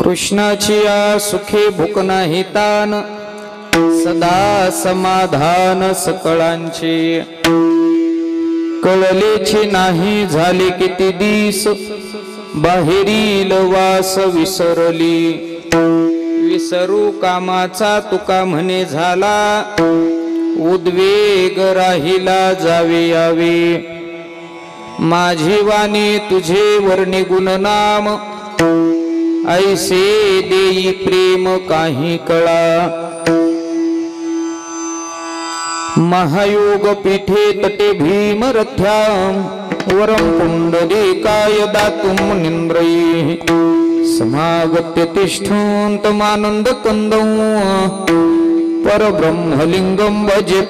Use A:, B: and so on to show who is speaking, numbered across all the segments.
A: कृष्णाची या सुखे भूक नाही तान, सदा समाधान सकळांचे। कळलेची नाही झाले किती दिस, बाहेरील वास विसरली। विसरू कामाचा तुका म्हणे झाला, उद्वेग राहिला जावे यावे। माझी वाणी तुझे वर्णी गुणनाम, ऐसे देई प्रेम काही कळा। महायोग पीठे तटे भीमरथ्यां, वरं पुंडलीकाय दातुं निंद्रैः। समागत्य तिष्ठन्तमानन्द कंदं, परब्रह्मलिंगं भजे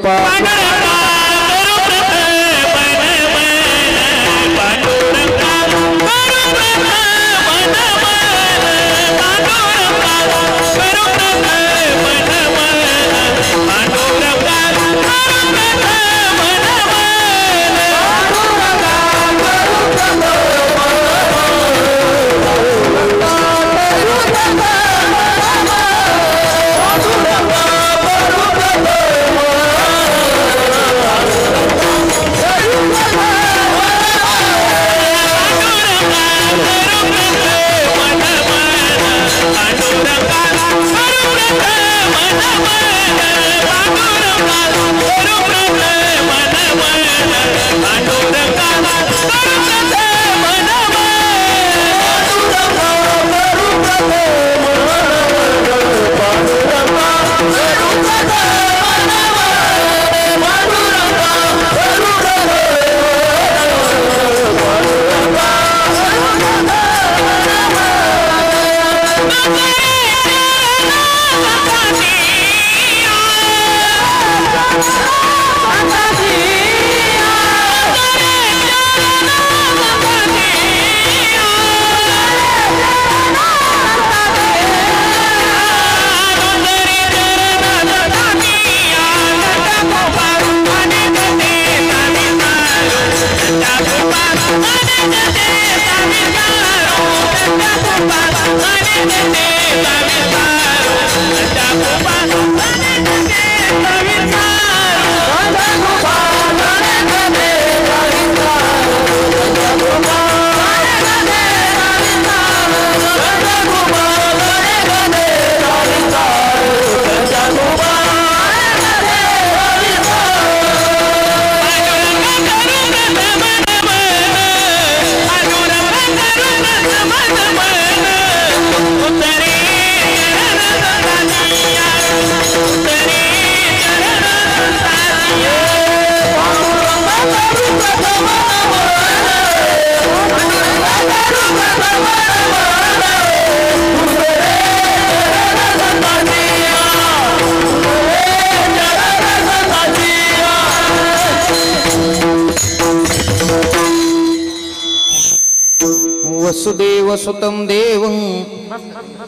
A: वसुदेवसुतं देवं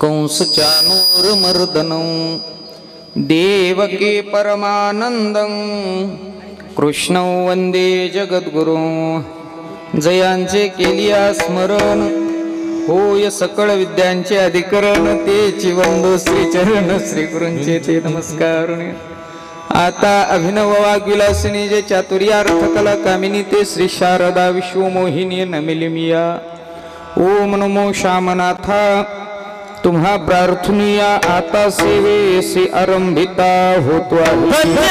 A: कंसचाणूरमर्दनं, देवकी परमानंदं कृष्णं वंदे जगद्गुरुं। जयांचे केलिया स्मरण, होय सकळ विद्यांचे अधिकरण। तेची वंदो श्रीचरण श्रीगुरूंचे ते नमस्कार। आता अभिनव वाग्विलासिनी जे चातुर्यार्थ कला कामिनी, ते श्री शारदा विश्वमोहिनी नमिलिमिया। ओम नमो श्यामनाथा, तुम्हा प्रार्थनीया आता सेवेसी आरंभिता होतो आहे।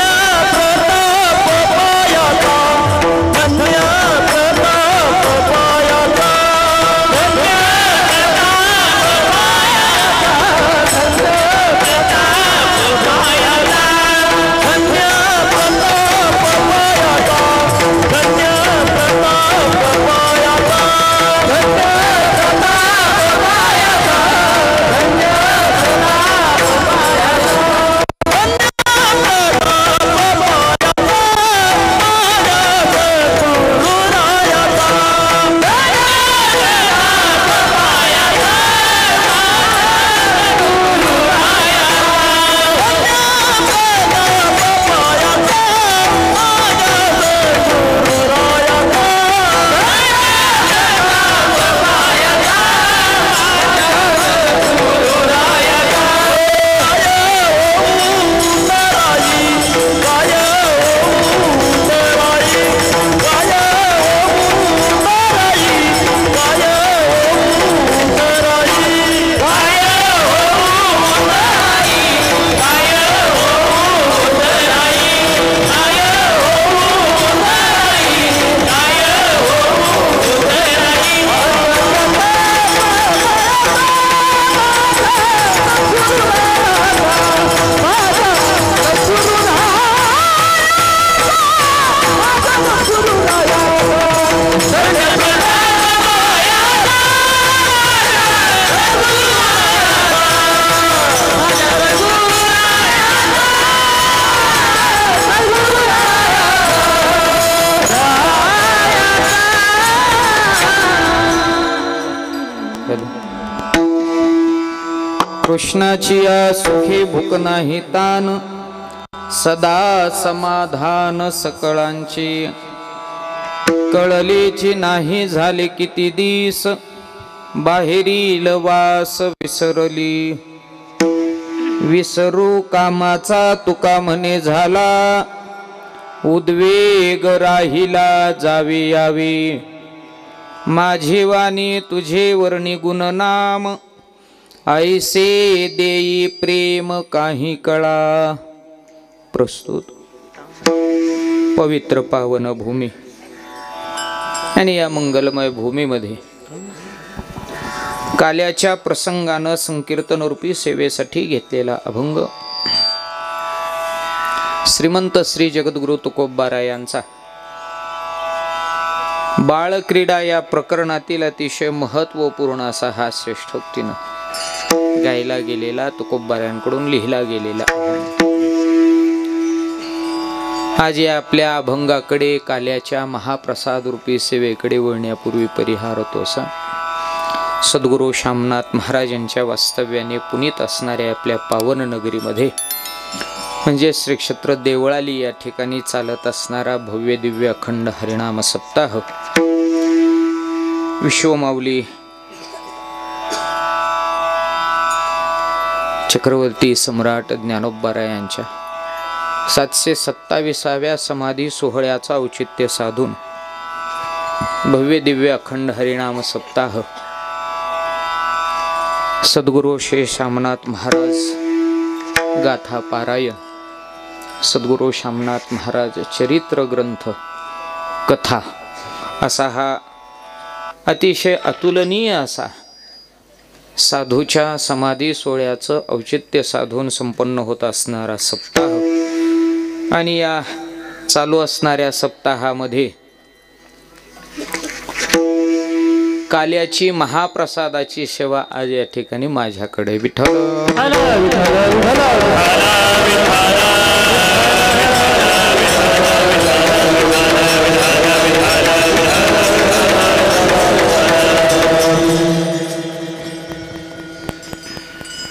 A: कृष्णाची या सुखी भूक नाही तान, सदा समाधान सकळांची. कळलेची नाही झाले किती दिस, बाहेरील वास विसरली. विसरू कामाचा तुका म्हणे झाला, उद्वेग राहिला जावे यावे. माझी वाणी तुझे वर्णी गुणनाम, ऐसे देई प्रेम काही कळा. प्रस्तुत पवित्र पावन भूमी आणि या मंगलमय भूमीमध्ये काल्याच्या प्रसंगानं संकीर्तन रूपी सेवेसाठी घेतलेला अभंग श्रीमंत श्री जगद्गुरु तुकोबाराय यांचा बाळक्रीडा या प्रकरणातील अतिशय महत्वपूर्ण असा हा श्रेष्ठोक्तीनं गायला गेलेला, तुकोबारायांकडून लिहिला गेलेला अभंग. आज या आपल्या अभंगाकडे काल्याच्या महाप्रसाद रूपी सेवेकडे वळण्यापूर्वी परिहार होतो असा सद्गुरू शामनाथ महाराज यांच्या वास्तव्याने पुनीत असणाऱ्या आपल्या पावन नगरीमध्ये म्हणजे श्री क्षेत्र देवळाली या ठिकाणी चालत असणारा भव्य दिव्य अखंड हरिनाम सप्ताह विश्वमाऊली चक्रवर्ती सम्राट ज्ञानोबा यांच्या 727व्या समाधी सोहळ्याचा औचित्य साधून भव्य दिव्य अखंड हरिनाम सप्ताह सद्गुरू श्री शामनाथ महाराज गाथा पारायण, सद्गुरू शामनाथ महाराज चरित्र ग्रंथ कथा असा हा अतिशय अतुलनीय असा साधूच्या समाधी सोहळ्याचं औचित्य साधून संपन्न होत असणारा सप्ताह. आणि या चालू असणाऱ्या सप्ताहामध्ये काल्याची महाप्रसादाची सेवा आज या ठिकाणी माझ्याकडे. विठ्ठल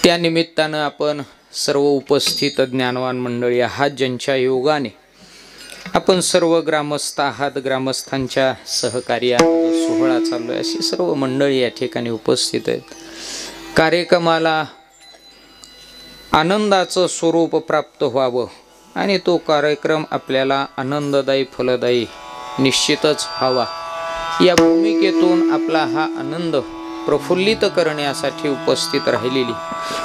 A: त्या निमित्तानं आपण सर्व उपस्थित ज्ञानवान मंडळी आहात, ज्यांच्या योगाने आपण सर्व ग्रामस्थ आहात, ग्रामस्थांच्या सहकार्याने सोहळा चालू आहे, अशी सर्व मंडळी या ठिकाणी उपस्थित आहेत. कार्यक्रमाला आनंदाचं स्वरूप प्राप्त व्हावं आणि तो कार्यक्रम आपल्याला आनंददायी फलदायी निश्चितच व्हावा या भूमिकेतून आपला हा आनंद प्रफुल्लित करण्यासाठी उपस्थित राहिलेली,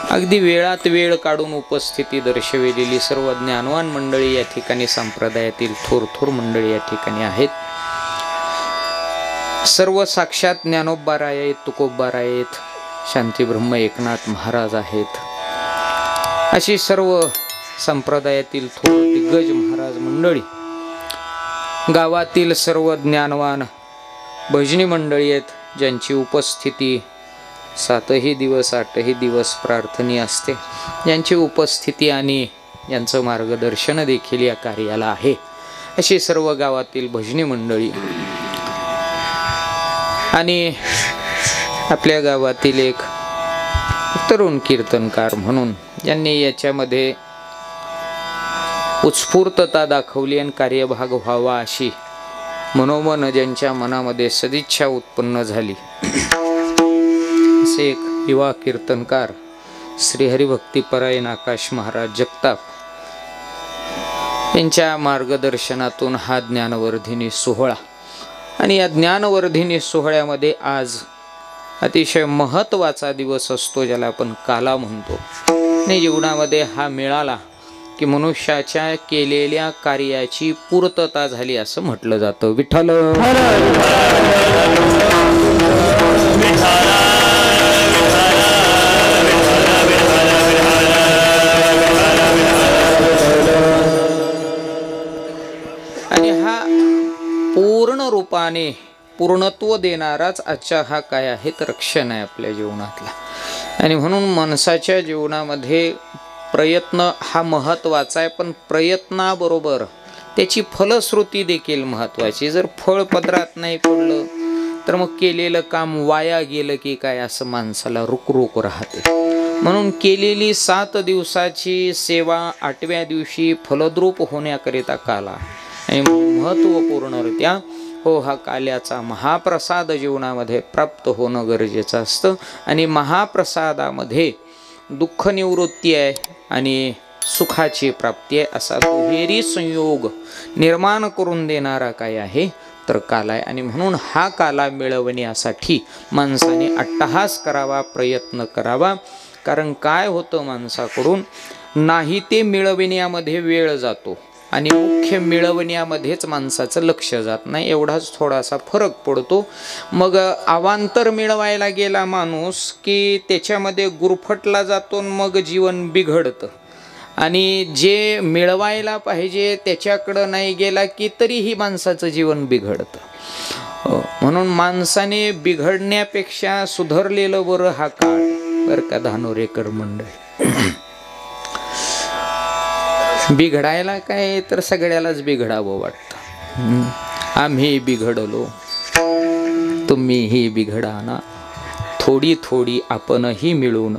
A: अगदी वेळात वेळ काढून उपस्थिती दर्शविलेली सर्व ज्ञानवान मंडळी या ठिकाणी, संप्रदायातील थोर थोर मंडळी या ठिकाणी आहेत. सर्व साक्षात ज्ञानोबाराय आहेत, तुकोबाराय आहेत, शांती ब्रह्म एकनाथ महाराज आहेत, अशी सर्व संप्रदायातील थोर दिग्गज महाराज मंडळी, गावातील सर्व ज्ञानवान भजनी मंडळी आहेत, ज्यांची उपस्थिती 7ही दिवस 8ही दिवस प्रार्थनीय असते, ज्यांची उपस्थिती आणि यांचं मार्गदर्शन देखील या कार्याला आहे, अशी सर्व गावातील भजनी मंडळी आणि आपल्या गावातील एक तरुण कीर्तनकार म्हणून ज्यांनी याच्यामध्ये उत्स्फूर्तता दाखवली आणि कार्यभाग व्हावा अशी मनोमन ज्यांच्या मनामध्ये सदिच्छा उत्पन्न झाली, असे एक युवा कीर्तनकार श्रीहरिभक्तीपरायण आकाश महाराज जगताप यांच्या मार्गदर्शनातून हा ज्ञानवर्धिनी सोहळा. आणि या ज्ञानवर्धिनी सोहळ्यामध्ये आज अतिशय महत्त्वाचा दिवस असतो, ज्याला आपण काला म्हणतो. आणि जीवनामध्ये हा मिळाला की मनुष्याच्या केलेल्या कार्याची पूर्तता झाली असं म्हटलं जातं. विठ्ठल आणि हा पूर्ण रूपाने पूर्णत्व देणाराच आजचा हा काय आहे तर क्षण आहे आपल्या जीवनातला. आणि म्हणून माणसाच्या जीवनामध्ये प्रयत्न हा महत्त्वाचा आहे, पण प्रयत्नाबरोबर त्याची फलश्रुती देखील महत्त्वाची. जर फळ पदरात नाही पडलं तर मग केलेलं काम वाया गेलं की काय असं माणसाला रुकरुक राहते. म्हणून केलेली 7 दिवसाची सेवा 8व्या दिवशी फलद्रूप होण्याकरिता काल आहे. आणि महत्त्वपूर्णरित्या हा काल्याचा महाप्रसाद जीवनामध्ये प्राप्त होणं गरजेचं असतं. आणि महाप्रसादामध्ये दुःख निवृत्ती आहे आणि सुखाची प्राप्ती आहे, असा दुहेरी संयोग निर्माण करून देणारा काय आहे तर काल आहे. आणि म्हणून हा काला मिळवण्यासाठी माणसाने अट्टहास करावा, प्रयत्न करावा. कारण काय होतं, माणसाकडून नाही ते मिळविण्यामध्ये वेळ जातो आणि मुख्य मिळवण्यामध्येच माणसाचं लक्ष जात नाही, एवढाच थोडासा फरक पडतो. मग अवांतर मिळवायला गेला माणूस की त्याच्यामध्ये गुरफटला जातो, मग जीवन बिघडतं. आणि जे मिळवायला पाहिजे त्याच्याकडं नाही गेला की तरीही माणसाचं जीवन बिघडतं. म्हणून माणसाने बिघडण्यापेक्षा सुधारलेलं बरं हा काळ, बरं का धानोरेकर मंडळ. बिघडायला काय तर सगळ्यालाच बिघडावं वाटतं. आम्ही बिघडलो, तुम्हीही बिघडा ना, थोडी थोडी आपणही मिळून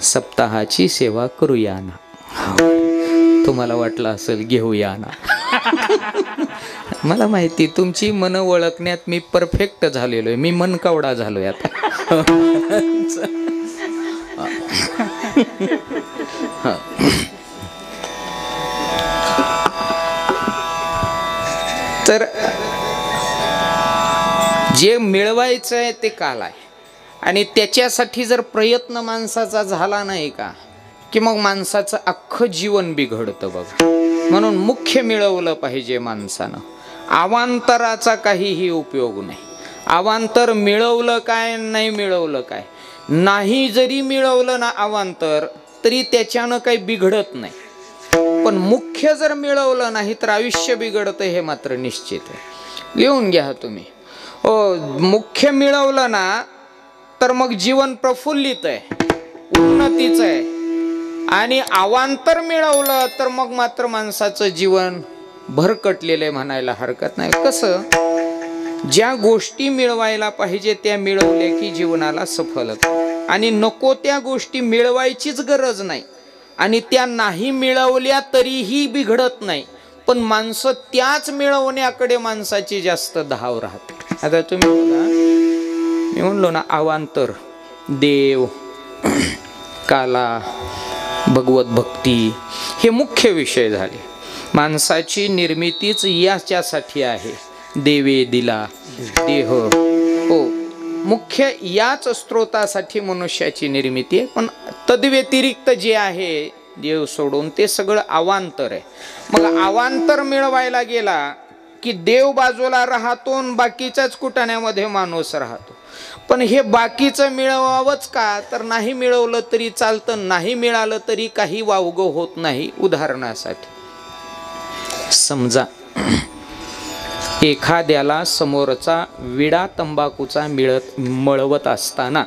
A: सप्ताहाची सेवा करूया ना. तुम्हाला वाटलं असेल घेऊया ना. मला माहिती तुमची मन ओळखण्यात मी परफेक्ट झालेलो आहे, मी मनकावडा झालोय आता. तर जे मिळवायचं आहे ते काल आहे. आणि त्याच्यासाठी जर प्रयत्न माणसाचा झाला नाही का की मग माणसाचं अख्खं जीवन बिघडतं बघा. म्हणून मुख्य मिळवलं पाहिजे माणसानं. अवांतराचा काहीही उपयोग नाही. अवांतर मिळवलं काय नाही मिळवलं काय, नाही जरी मिळवलं ना अवांतर तरी त्याच्यानं काही बिघडत नाही. पण मुख्य जर मिळवलं नाही तर आयुष्य बिघडतं, हे मात्र निश्चित आहे. लिहून घ्या तुम्ही. मुख्य मिळवलं ना तर मग जीवन प्रफुल्लित आहे, उन्नतीचं आहे. आणि अवांतर मिळवलं तर मग मात्र माणसाचं जीवन भरकटलेलं आहे म्हणायला हरकत नाही. कसं, ज्या गोष्टी मिळवायला पाहिजे त्या मिळवल्या की जीवनाला सफलता, आणि नको त्या गोष्टी मिळवायचीच गरज नाही आणि त्या नाही मिळवल्या तरीही बिघडत नाही. पण माणसं त्याच मिळवण्याकडे माणसाची जास्त धाव राहते. आता तुम्ही बघा, मी म्हणलो ना अवांतर, देव, काला, भगवत भक्ती हे मुख्य विषय झाले. माणसाची निर्मितीच याच्यासाठी आहे. देवे दिला देह, मुख्य याच स्त्रोतासाठी मनुष्याची निर्मिती आहे. पण तद्व्यतिरिक्त जे आहे देव सोडून ते सगळं अवांतर आहे. मग अवांतर मिळवायला गेला की देव बाजूला राहतो, बाकीच्याच कुटाण्यामध्ये माणूस राहतो. पण हे बाकीचं मिळवावंच का, तर नाही मिळवलं तरी चालतं, नाही मिळालं तरी काही वावगं होत नाही. उदाहरणासाठी समजा एखाद्याला समोरचा विडा तंबाखूचा मळवत असताना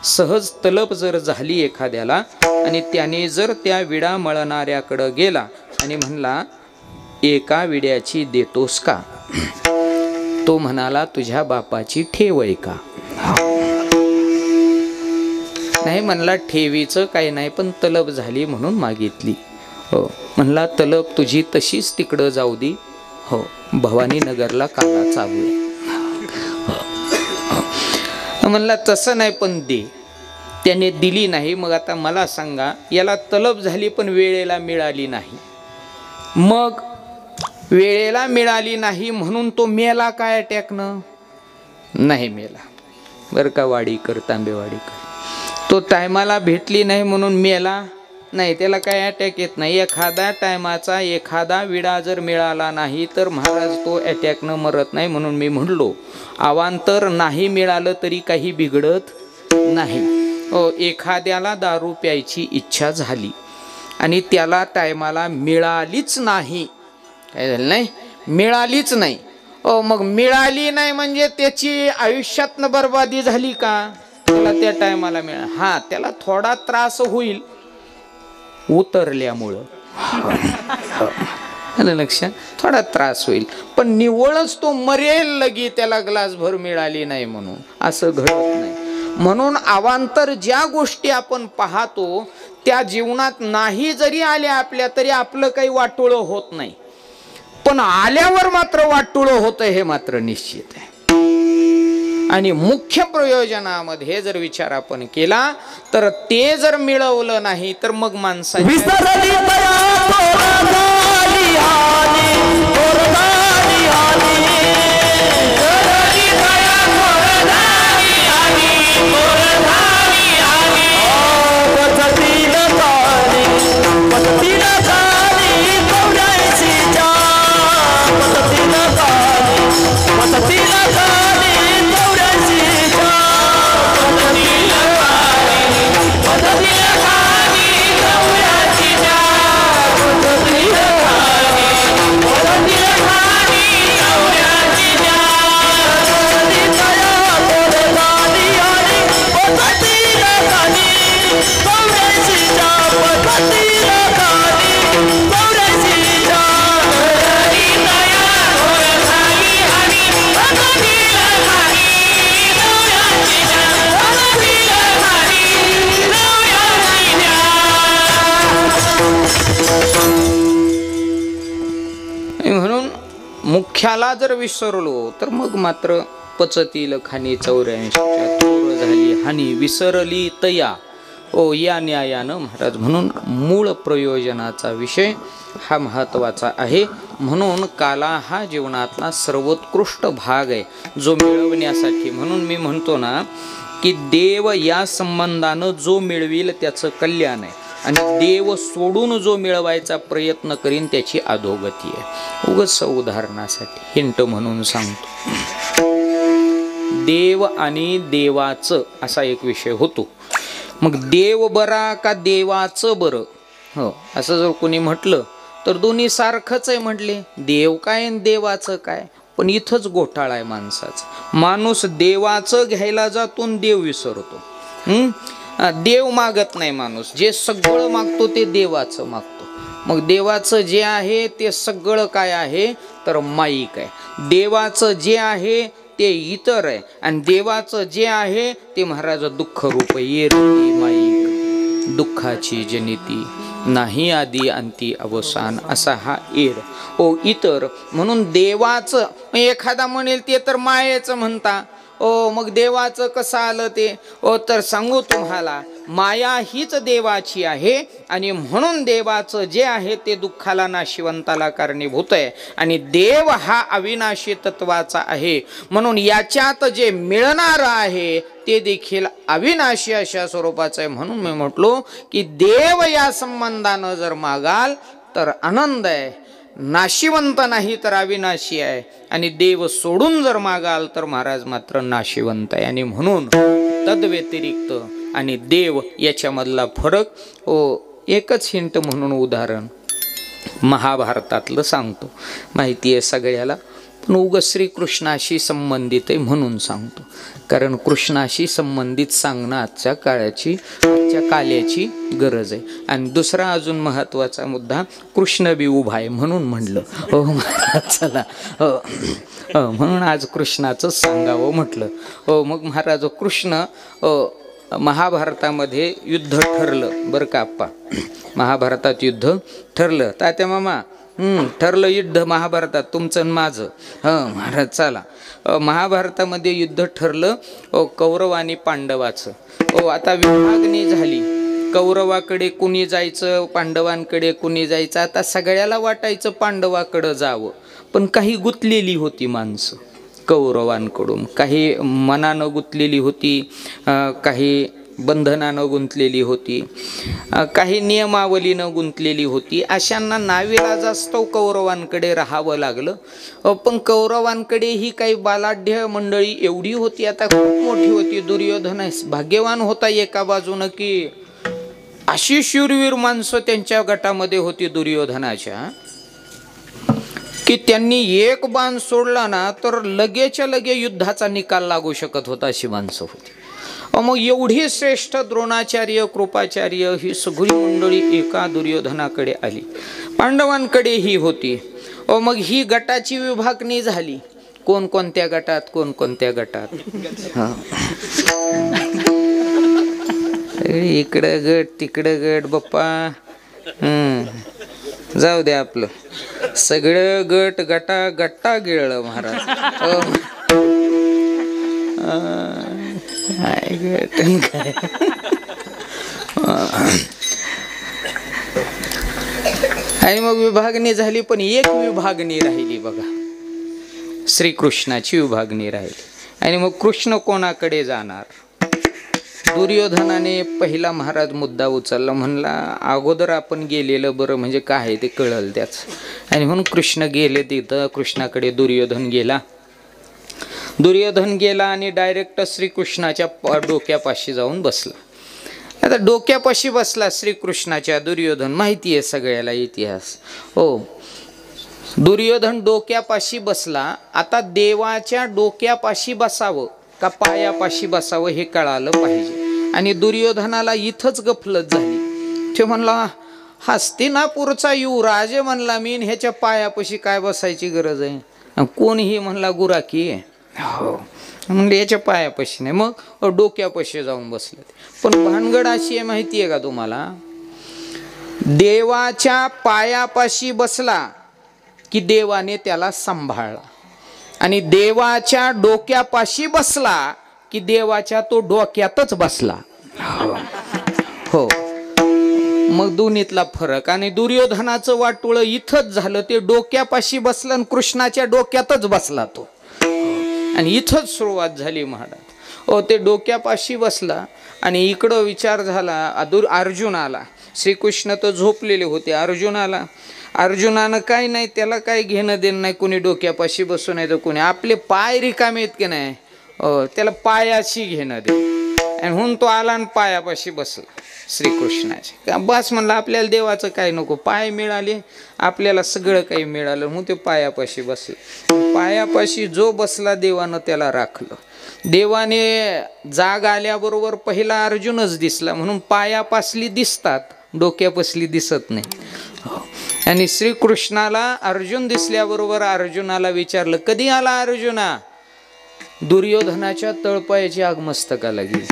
A: सहज तलब जर झाली एखाद्याला आणि त्याने जर त्या विडा मळणाऱ्याकडं गेला आणि म्हणला एका विड्याची देतोस का, तो म्हणाला तुझ्या बापाची ठेव आहे का. नाही म्हणला ठेवीचं काही नाही, पण तलब झाली म्हणून मागितली. म्हणला तलब तुझी तशीच तिकडं जाऊ दे. भवानी नगरला काला चालू आहे. म्हणला तसं नाही पण दे. त्याने दिली नाही. मग आता मला सांगा, याला तलब झाली पण वेळेला मिळाली नाही. मग वेळेला मिळाली नाही म्हणून तो मेला काय अटॅकनं? नाही मेला, बरं का वाडीकर, तांबेवाडीकर. तो टायमाला भेटली नाही म्हणून मेला नाही, त्याला काय अटॅक येत नाही. एखादा टायमाचा एखादा विडा जर मिळाला नाही तर महाराज तो अटॅकनं मरत नाही. म्हणून मी म्हणलो अवांतर नाही मिळालं तरी काही बिघडत नाही. एखाद्याला दारू प्यायची इच्छा झाली आणि त्याला टायमाला मिळालीच नाही, काय झालं नाही, मिळालीच नाही. मग मिळाली नाही म्हणजे त्याची आयुष्यातनं बर्बादी झाली का? त्याला त्या टायमाला मिळा, हा त्याला थोडा त्रास होईल उतरल्यामुळं, लक्षात, थोडा त्रास होईल, पण निव्वळच तो मरेल लगी त्याला ग्लासभर मिळाली नाही म्हणून असं घडत नाही. म्हणून अवांतर ज्या गोष्टी आपण पाहतो त्या जीवनात नाही जरी आल्या आपल्या तरी आपलं काही वाटोळं होत नाही, पण आल्यावर मात्र वाटोळं होतं हे मात्र निश्चित आहे. आणि मुख्य प्रयोजनामध्ये जर विचार आपण केला तर ते जर मिळवलं नाही तर मग माणसाची मुख्याला जर विसरलो तर मग मात्र पचतील खाणी 84च्या थोर झाली हानी विसरली तया ओ या न्यायानं महाराज. म्हणून मूळ प्रयोजनाचा विषय हा महत्वाचा आहे. म्हणून काला हा जीवनातला सर्वोत्कृष्ट भाग आहे जो मिळवण्यासाठी. म्हणून मी म्हणतो ना की देव या संबंधानं जो मिळविल त्याचं कल्याण आहे आणि देव सोडून जो मिळवायचा प्रयत्न करीन त्याची अधोगती आहे. उगाच उदाहरणासाठी हिंट म्हणून सांगतो. देव आणि देवाचं असा एक विषय होतो. मग देव बरा का देवाचं बरं, हो असं जर कोणी म्हटलं तर दोन्ही सारखंच आहे म्हटले. देव काय आणि देवाचं काय, पण इथंच घोटाळा आहे माणसाचा. माणूस देवाचं घ्यायला जातो देव विसरतो. देव मागत नाही माणूस, जे सगळं मागतो ते देवाचं मागतो. मग देवाचं जे आहे ते सगळं काय आहे तर माईक आहे. देवाचं जे आहे ते इतर आहे आणि देवाचं जे आहे ते महाराज दुःख रूप येरती माईक दुःखाची जनिती नाही आदी अंती अवसान असा हा एर ओ इतर. म्हणून देवाचं एखादा म्हणेल ते तर मायेचं म्हणता, ओ मग देवाचं कसं आलं ते, ओ तर सांगू तुम्हाला माया हीच देवाची आहे आणि म्हणून देवाचं जे आहे ते दुःखाला नाशिवंताला कारणीभूत आहे आणि देव हा अविनाशी तत्वाचा आहे. म्हणून याच्यात जे मिळणार आहे ते देखील अविनाशी अशा स्वरूपाचं आहे. म्हणून मी म्हटलो की देव या संबंधानं जर मागाल तर आनंद आहे, नाशिवंत नाही तर अविनाशी आहे. आणि देव सोडून जर मागाल तर महाराज मात्र नाशिवंत आहे. आणि म्हणून तद्व्यतिरिक्त आणि देव याच्यामधला फरक एकच हिंट म्हणून उदाहरण महाभारतातलं सांगतो. माहिती आहे सगळ्याला, पण उगाच श्रीकृष्णाशी संबंधित आहे म्हणून सांगतो. कारण कृष्णाशी संबंधित सांगणं आजच्या काल्याची गरज आहे. आणि दुसरा अजून महत्त्वाचा मुद्दा, कृष्ण बी उभा आहे म्हणून म्हणलं. हो महाराज चला, म्हणून आज कृष्णाचं सांगावं म्हटलं. हो मग महाराज कृष्ण महाभारतामध्ये युद्ध ठरलं बरं का आप्पा. महाभारतात युद्ध ठरलं तात्या मामा, ठरलं युद्ध महाभारतात तुमचं आणि माझं. महाराज चला, महाभारतामध्ये युद्ध ठरलं कौरव आणि पांडवाचं. आता विभागणी झाली, कौरवाकडे कुणी जायचं पांडवांकडे कुणी जायचं. आता सगळ्याला वाटायचं पांडवाकडं जावं, पण काही गुंतलेली होती माणसं कौरवांकडून, काही मनानं गुंतलेली होती, काही बंधनानं गुंतलेली होती, काही नियमावलीनं गुंतलेली होती. अशांना नाविलाजास्तव कौरवांकडे राहावं लागलं. पण कौरवांकडे ही काही बालाढ्य मंडळी एवढी होती, आता खूप मोठी होती. दुर्योधन भाग्यवान होता एका बाजूनं की अशी शूरवीर माणसं त्यांच्या गटामध्ये होती दुर्योधनाच्या, की त्यांनी एक बाण सोडला ना तर लगेच्या लगे युद्धाचा निकाल लागू शकत होता अशी माणसं होती. मग एवढी श्रेष्ठ द्रोणाचार्य कृपाचार्य ही सगळी मंडळी एका दुर्योधनाकडे आली, पांडवांकडे ही होती. मग ही गटाची विभागणी झाली, कोणकोणत्या गटात कोणकोणत्या गटात. इकडं गट तिकडं गट बाप्पा. जाऊ द्या आपलं सगळं गट गटा गट्टा गिळलं महाराज. काय गट काय. आणि मग विभागणी झाली, पण एक विभागणी राहिली बघा, श्रीकृष्णाची विभागणी राहिली. आणि मग कृष्ण कोणाकडे जाणार. दुर्योधनाने पहिला महाराज मुद्दा उचलला, म्हणला अगोदर आपण गेलेलं बरं, म्हणजे काय आहे ते कळलं त्याच. आणि म्हणून कृष्ण गेले तिथं. कृष्णाकडे दुर्योधन गेला आणि डायरेक्ट श्रीकृष्णाच्या डोक्यापाशी जाऊन बसला. आता डोक्यापाशी बसला श्रीकृष्णाच्या दुर्योधन. माहिती आहे सगळ्याला इतिहास. हो, दुर्योधन डोक्यापाशी बसला. आता देवाच्या डोक्यापाशी बसावं का पायापाशी बसावं हे कळालं पाहिजे. आणि दुर्योधनाला इथंच गफलत झाली. ते म्हणला हस्तिनापूरचा युवराज म्हणला मी, ह्याच्या पायापाशी काय बसायची गरज आहे. कोणीही म्हणला गुराकी आहे. हो म्हणजे याच्या पायापाशी नाही, मग डोक्यापाशी जाऊन बसले. पण भानगड अशी आहे माहिती आहे का तुम्हाला, देवाच्या पायापाशी बसला की देवाने त्याला सांभाळला, आणि देवाच्या डोक्यापाशी बसला की देवाच्या तो डोक्यातच बसला. हो, मग दोन्हीतला फरक. आणि दुर्योधनाचं वाटोळ इथंच झालं. ते डोक्यापाशी बसलं आणि कृष्णाच्या डोक्यातच बसला तो. आणि इथंच सुरुवात झाली महाराज. हो, ते डोक्यापाशी बसला आणि इकडं विचार झाला अर्जुनाला. श्रीकृष्ण तर झोपलेले होते. अर्जुनानं काय नाही, त्याला काय घेणं देणं नाही, कोणी डोक्यापाशी बसू नाही तर कोणी. आपले पाय रिकामे आहेत की नाही, त्याला पायाशी घेणं दे. आणि म्हणून तो आला आणि पायापाशी बसला श्रीकृष्णाचे. बस म्हणलं आपल्याला देवाचं काय नको, पाय मिळाले आपल्याला सगळं काही मिळालं. म्हणून ते पायापाशी बसलं. पायापाशी जो बसला देवानं त्याला राखलं. देवाने जाग आल्याबरोबर पहिला अर्जुनच दिसला, म्हणून पायापासली दिसतात, डोक्यापासली दिसत नाही. आणि श्रीकृष्णाला अर्जुन दिसल्याबरोबर अर्जुनाला विचारलं, कधी आला अर्जुना. दुर्योधनाच्या तळपायाची आग मस्तकाला गेली.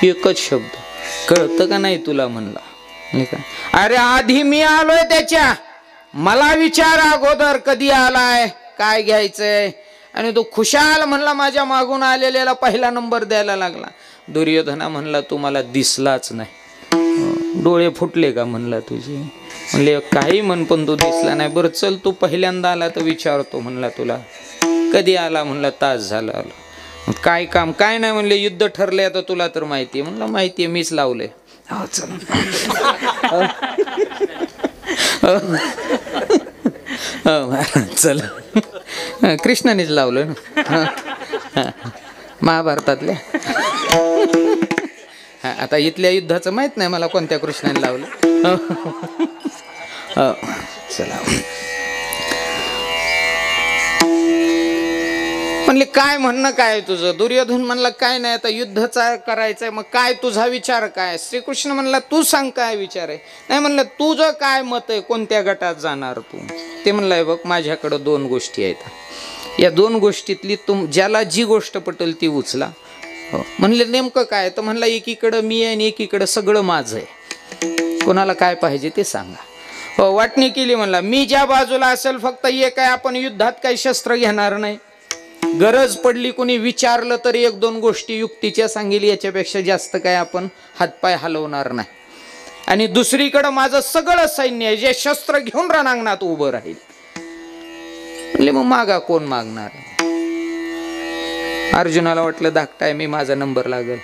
A: एकच शब्द, कळतं का नाही तुला म्हणला. अरे आधी मी आलोय त्याच्या, मला विचार अगोदर कधी आलाय, काय घ्यायचंय. आणि तो खुशाल म्हणला माझ्या मागून आलेल्याला पहिला नंबर द्यायला लागला. दुर्योधना म्हणला तू मला दिसलाच नाही. डोळे फुटले का म्हणला तुझे. म्हणले काही म्हण पण तू दिसला नाही. बरं चल तू पहिल्यांदा आला तर विचारतो म्हणला तुला. कधी आला म्हणला तास झाला आलो. काय काम. काय नाही म्हणले युद्ध ठरलंय आता तुला तर माहिती आहे. म्हणलं माहिती आहे, मीच लावलंय. हो चल. चल कृष्णानेच लावलं ना महाभारतातल्या. आता इथल्या युद्धाचं माहित नाही मला कोणत्या कृष्णाने लावलं. चला म्हणले काय म्हणणं काय तुझं. दुर्योधन म्हणला काय नाही, आता युद्धचा करायचंय, मग काय तुझा विचार काय. श्रीकृष्ण म्हणला तू सांग काय विचार आहे. नाही म्हणलं तुझं काय मत आहे, कोणत्या गटात जाणार तू. ते म्हणलंय बघ माझ्याकडं दोन गोष्टी आहेत, या दोन गोष्टीतली ज्याला जी गोष्ट पटेल ती उचला. म्हणले नेमकं काय. तर म्हणला एकीकडं मी आहे आणि एकीकडं सगळं माझं आहे, कोणाला काय पाहिजे ते सांगा. हो वाटणी केली. म्हणला मी ज्या बाजूला असेल फक्त एक आहे, आपण युद्धात काही शस्त्र घेणार नाही. गरज पडली कोणी विचारलं तर एक दोन गोष्टी युक्तीच्या सांगेल, याच्यापेक्षा जास्त काय आपण हातपाय हलवणार नाही. आणि दुसरीकडं माझं सगळं सैन्य आहे जे शस्त्र घेऊन रणांगणात उभं राहील. म्हणजे मग मागा कोण मागणार. अर्जुनाला वाटलं धाकटाय मी, माझा नंबर लागल.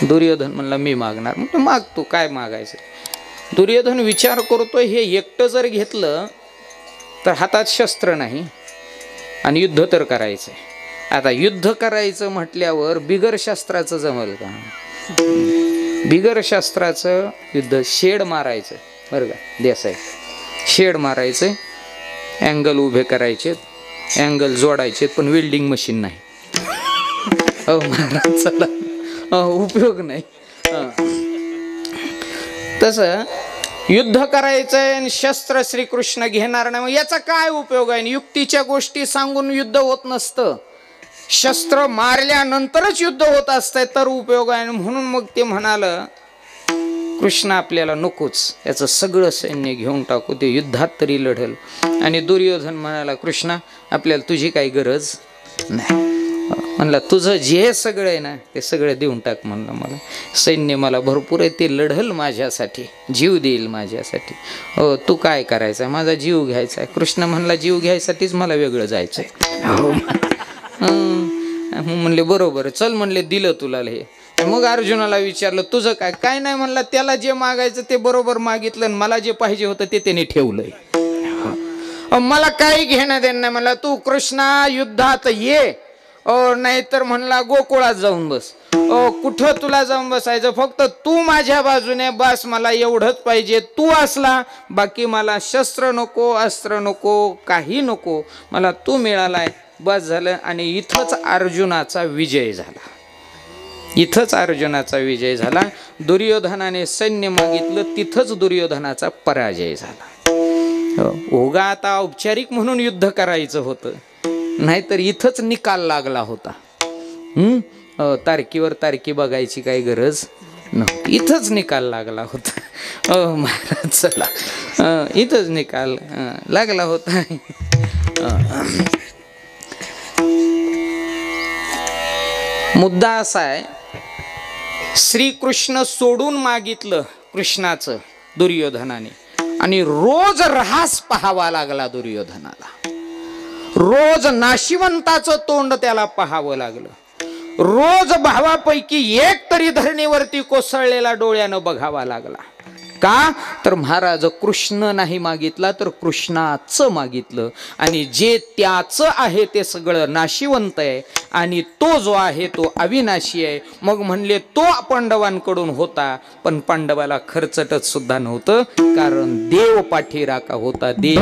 A: दुर्योधन म्हणला मी मागणार. मग माग तू काय मागायचं. दुर्योधन विचार करतोय हे एकटं जर घेतलं तर हातात शस्त्र नाही आणि युद्ध तर करायचंय. आता युद्ध करायचं म्हटल्यावर बिगर शस्त्राचं जमल का. बिगर शस्त्राचं युद्ध. शेड मारायचं बरं का देसाई. शेड मारायचं, अँगल उभे करायचे, अँगल जोडायचे, पण वेल्डिंग मशीन नाही. हो महाराज चला उपयोग नाही. तसं युद्ध करायचंय आणि शस्त्र श्रीकृष्ण घेणार नाही, मग याचा काय उपयोग आहे. युक्तीच्या गोष्टी सांगून युद्ध होत नसतं. शस्त्र मारल्यानंतरच युद्ध होत असतंय तर उपयोग आहे. म्हणून मग ते म्हणालं कृष्ण आपल्याला नकोच, याचं सगळं सैन्य घेऊन टाकू, ते युद्धात तरी लढल. आणि दुर्योधन म्हणाला कृष्णा आपल्याला तुझी काही गरज नाही. म्हणला तुझं जे सगळं आहे ना ते सगळं देऊन टाक. म्हणलं मला सैन्य मला भरपूर आहे, ते लढल माझ्यासाठी, जीव देईल माझ्यासाठी. हो तू काय करायचं, माझा जीव घ्यायचा आहे. कृष्ण म्हणला जीव घ्यायसाठीच मला वेगळं जायचंय. म्हणले बरोबर चल, म्हणले दिलं तुला हे. मग अर्जुनाला विचारलं तुझं काय, काय नाही म्हणला. त्याला जे मागायचं ते बरोबर मागितलं, मला जे पाहिजे होतं ते त्याने ठेवलंय. मला काही घेणं देणं नाही. म्हणला तू कृष्णा युद्धात ये, नाहीतर म्हणला गोकुळात जाऊन बस. कुठं तुला जाऊन बसायचं, फक्त तू माझ्या बाजूने बस, मला एवढंच पाहिजे. तू असला, बाकी मला शस्त्र नको, अस्त्र नको, काही नको, मला तू मिळालाय बस झालं. आणि इथंच अर्जुनाचा विजय झाला. इथंच अर्जुनाचा विजय झाला. दुर्योधनाने सैन्य मागितलं, तिथंच दुर्योधनाचा पराजय झाला. ओगा आता औपचारिक म्हणून युद्ध करायचं होतं, नाहीतर इथंच निकाल लागला होता. तारकीवर तारकी बघायची काही गरज नव्हती, इथंच निकाल लागला होता. महाराज चला, इथंच निकाल लागला होता. मुद्दा असा आहे, श्रीकृष्ण सोडून मागितलं कृष्णाचं दुर्योधनाने, आणि रोज ऱ्हास पाहावा लागला दुर्योधनाला. रोज नाशिवंताचं तोंड त्याला पाहावं लागलं. रोज भावापैकी एक तरी धरणीवरती कोसळलेला डोळ्यानं बघावा लागला. का तर महाराज कृष्ण नाही मागितला तर कृष्णाचं मागितलं, आणि जे त्याचं आहे ते सगळं नाशिवंत आहे, आणि तो जो आहे तो अविनाशी आहे. मग म्हणले तो पांडवांकडून होता, पण पांडवाला खर्चटत सुद्धा नव्हतं, कारण देव पाठीराखा होता. देव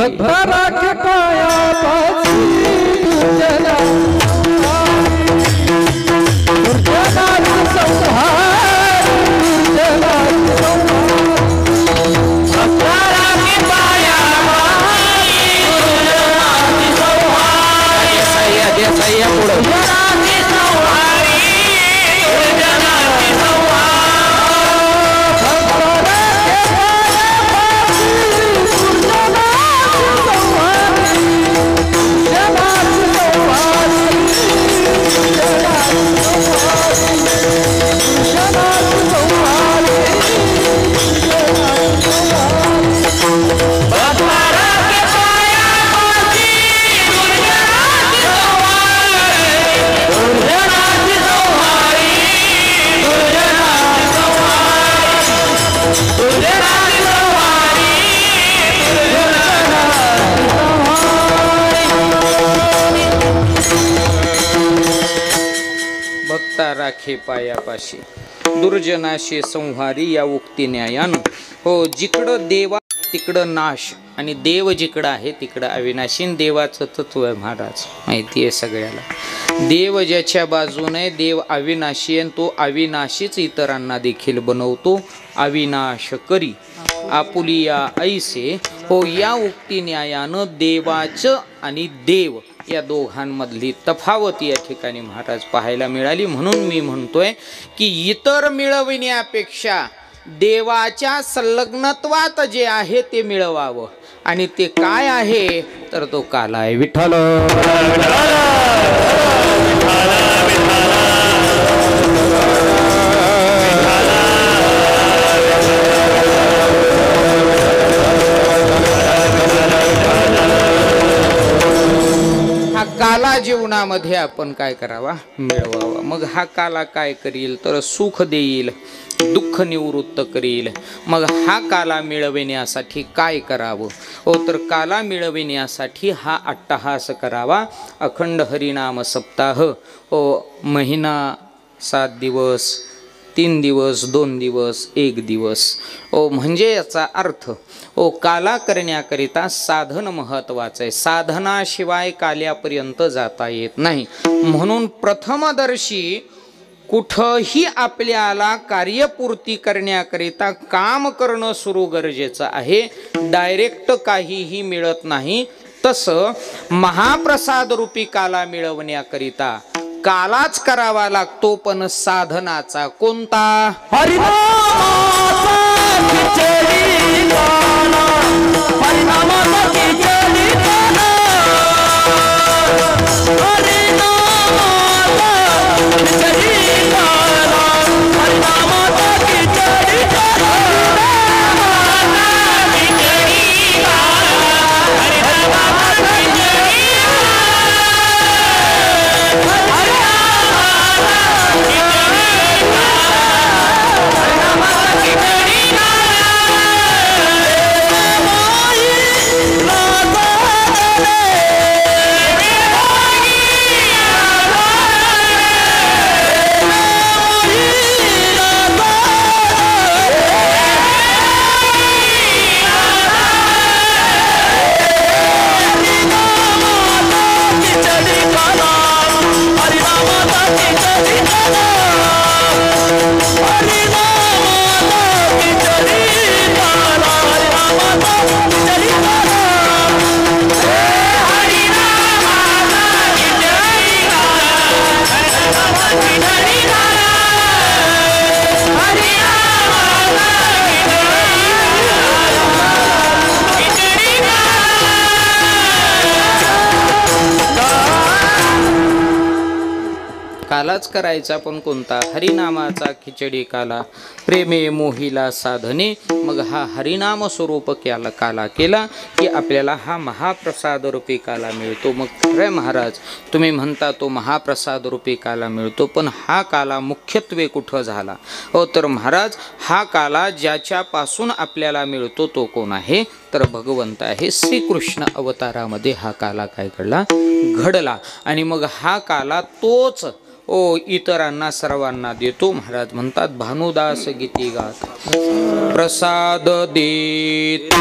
A: राखे पायापाशी दुर्जनाशी संहारी या उक्ती न्यायानं. हो जिकडं देवा तिकडं नाश, आणि देव जिकडं आहे तिकडं अविनाशी. देवाचं तत्व आहे महाराज माहिती आहे सगळ्याला. देव ज्याच्या बाजूने, देव अविनाशी आहे, तो अविनाशीच इतरांना देखील बनवतो. अविनाश करी आपुलिया ऐसे. हो या उक्ती न्यायानं देवाचं आणि देव या दोघांमधली तफावत या ठिकाणी महाराज पाहायला मिळाली. म्हणून मी म्हणतोय की इतर मिळविण्यापेक्षा देवाच्या संलग्नत्वात जे आहे ते मिळवावं, आणि ते काय आहे तर तो काल आहे. विठ्ठल काला जीवनामध्ये आपण काय करावा, मिळवावा. मग हा काला काय करील तर सुख देईल, दुःख निवृत्त करील. मग हा काला मिळविण्यासाठी काय करावं, हो तर काला मिळविण्यासाठी हा अट्टहास करावा. अखंड हरिनाम सप्ताह, हो महिना 7 दिवस, 3 दिवस, 2 दिवस, 1 दिवस. ओ म्हणजे याचा अर्थ ओ काला करण्याकरिता साधन महत्वाचं आहे. साधनाशिवाय काल्यापर्यंत जाता येत नाही. म्हणून प्रथमदर्शी कुठंही आपल्याला कार्यपूर्ती करण्याकरिता काम करणं सुरू गरजेचं आहे. डायरेक्ट काहीही मिळत नाही. तसं महाप्रसाद रूपी काला मिळवण्याकरिता कालाच करावा लागतो, पण साधनाचा कोणता?
B: हरिनामाचा खिचडी काला, हरिनामाचा खिचडी काला, हरिनामाचा खिचडी काला, हरिनामाचा खिचडी काला, हरिनामाचा खिचडी काला, हरिनामाचा खिचडी
A: कालाच करायचा पण कोणता? हरिनामाचा खिचडी काला, प्रेमे मोहिला साधने. मग हा हरिनाम स्वरूप काला केला की आपल्याला हा महाप्रसाद रूपी काला मिळतो. मग खरं महाराज तुम्ही म्हणता तो महाप्रसाद रूपी काला मिळतो, पण हा काला मुख्यत्वे कुठं झाला? हो तर महाराज हा काला ज्याच्यापासून आपल्याला मिळतो तो कोण आहे? तर भगवंत आहे. श्रीकृष्ण अवतारामध्ये हा काला काय घडला आणि मग हा काला तोच इतरांना सर्वांना देतो. महाराज म्हणतात भानुदास गीती गात प्रसाद देत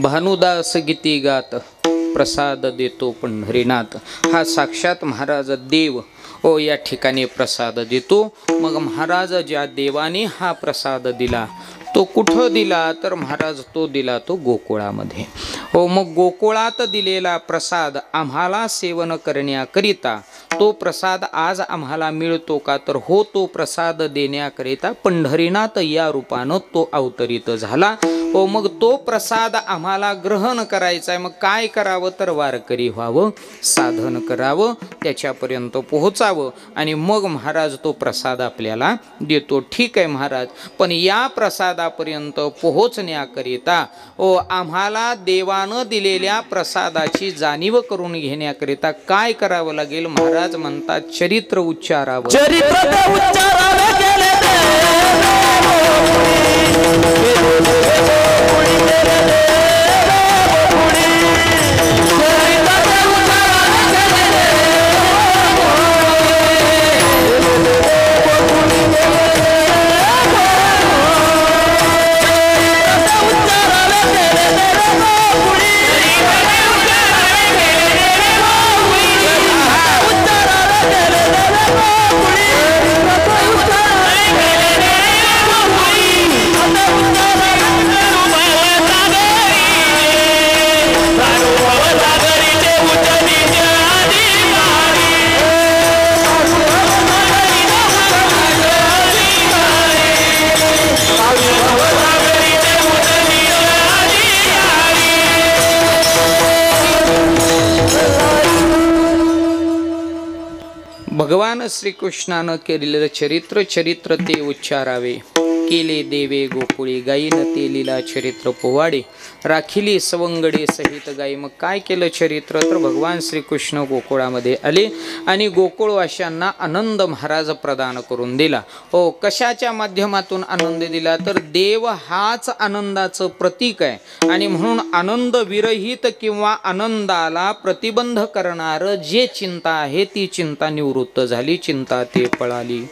A: भानुदास गीती गात प्रसाद देतो पंढरीनाथ. हा साक्षात महाराज देव या ठिकाणी प्रसाद देतो. मग महाराज ज्या देवाने हा प्रसाद दिला तो कुठं दिला? तर महाराज तो दिला तो गोकुळामध्ये. मग गोकुळात दिलेला प्रसाद आम्हाला सेवन करण्याकरिता तो प्रसाद आज आम्हाला मिळतो का? तर हो, तो प्रसाद देण्याकरिता पंढरीनाथ या रूपानं तो अवतरित झाला. मग तो प्रसाद आम्हाला ग्रहण करायचा आहे. मग काय करावं? तर वारकरी व्हावं, साधन करावं, त्याच्यापर्यंत पोहोचावं आणि मग महाराज तो प्रसाद आपल्याला देतो. ठीक आहे महाराज, पण या प्रसादापर्यंत पोहोचण्याकरिता आम्हाला देवानं दिलेल्या प्रसादाची जाणीव करून घेण्याकरिता काय करावं लागेल? महाराज म्हणतात चरित्र उच्चारावं.
B: चरित्र उच्चारावे गेले
A: भगवान श्रीकृष्णानं केलेलं चरित्र ते उच्चारावे. केले देवे गोकुळी गायीन ते लीला चरित्र पोवाडे राखिली सवंगडे सहित गायी. मग काय केलं चरित्र, तर भगवान श्रीकृष्ण गोकुळामध्ये आले आणि गोकुळवाशांना आनंद महाराज प्रदान करून दिला. हो, कशाच्या माध्यमातून आनंद दिला, तर देव हाच आनंदाचं प्रतीक आहे आणि म्हणून आनंद विरहित किंवा आनंदाला प्रतिबंध करणारं जे चिंता आहे ती चिंता निवृत्त झाली. चिंता ते पळाली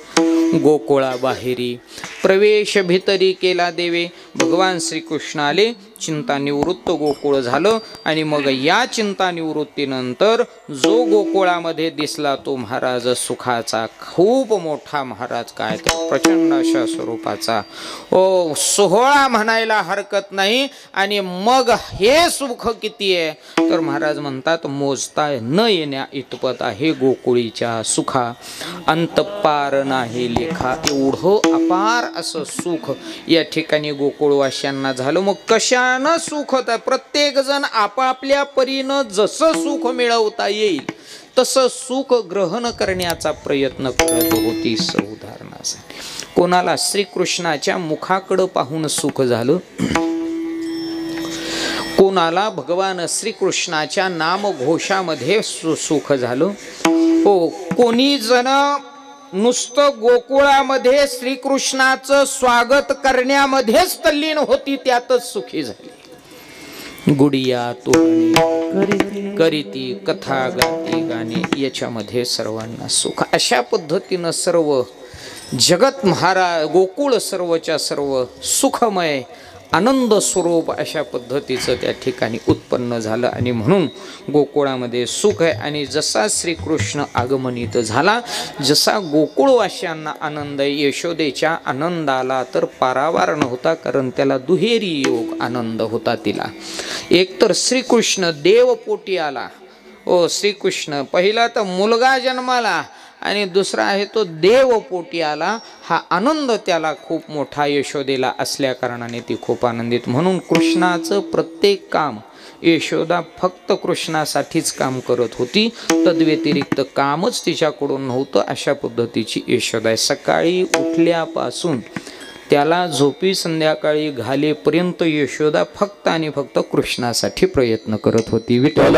A: गोकुळा बाहेरी. प्रवेश भितरी केला देवे. भगवान श्रीकृष्ण आले, चिंता निवृत्त गोकुळ झालं आणि मग या चिंता निवृत्तीनंतर जो गोकुळामध्ये दिसला तो महाराज सुखाचा, खूप मोठा महाराज, काय तर प्रचंड अशा स्वरूपाचा ओ सोहळा म्हणायला हरकत नाही. आणि मग हे सुख किती आहे, तर महाराज म्हणतात मोजता न येण्या इतपत आहे गोकुळीच्या सुखा, अंतपार नाही लेखा. एवढं अपार असं सुख या ठिकाणी गोकुळवाशांना झालं. मग कशानं सुख होतं, प्रत्येक जण आपापल्या परीनं जसं सुख मिळवता येईल तसं सुख ग्रहण करण्याचा प्रयत्न करत होती. उदाहरणासाठी कोणाला श्रीकृष्णाच्या मुखाकडं पाहून सुख झालं, कोणाला भगवान श्रीकृष्णाच्या नामघोषामध्ये सुख झालं. हो, कोणी जण नुसतं गोकुळामध्ये श्रीकृष्णाचं स्वागत करण्यामध्येच तल्लीन होती, त्यातच सुखी झाली. गुडिया तोरणे करीती कथा गाती गाणे, याच्यामध्ये सर्वांना सुख. अशा पद्धतीनं सर्व जगत महाराज गोकुळ सर्वच्या सर्व सुखमय आनंद स्वरूप अशा पद्धतीचं त्या ठिकाणी उत्पन्न झालं आणि म्हणून गोकुळामध्ये सुख आहे. आणि जसा श्रीकृष्ण आगमनित झाला, जसा गोकुळवाशांना आनंद आहे, यशोदेच्या आनंदाला तर पारावार नव्हता, कारण त्याला दुहेरी योग आनंद होता. तिला एक तर श्रीकृष्ण देवपोटी आला. ओ श्रीकृष्ण पहिला तर मुलगा जन्माला आणि दुसरा आहे तो देवपोटी आला. हा आनंद त्याला खूप मोठा यशोदेला असल्या कारणाने ती खूप आनंदित. म्हणून कृष्णाचं प्रत्येक काम यशोदा फक्त कृष्णासाठीच काम करत होती, तद्व्यतिरिक्त कामच तिच्याकडून नव्हतं. अशा पद्धतीची यशोदा आहे. सकाळी उठल्यापासून त्याला झोपी संध्याकाळी घालेपर्यंत यशोदा फक्त आणि फक्त कृष्णासाठी प्रयत्न करत होती. विठ्ठल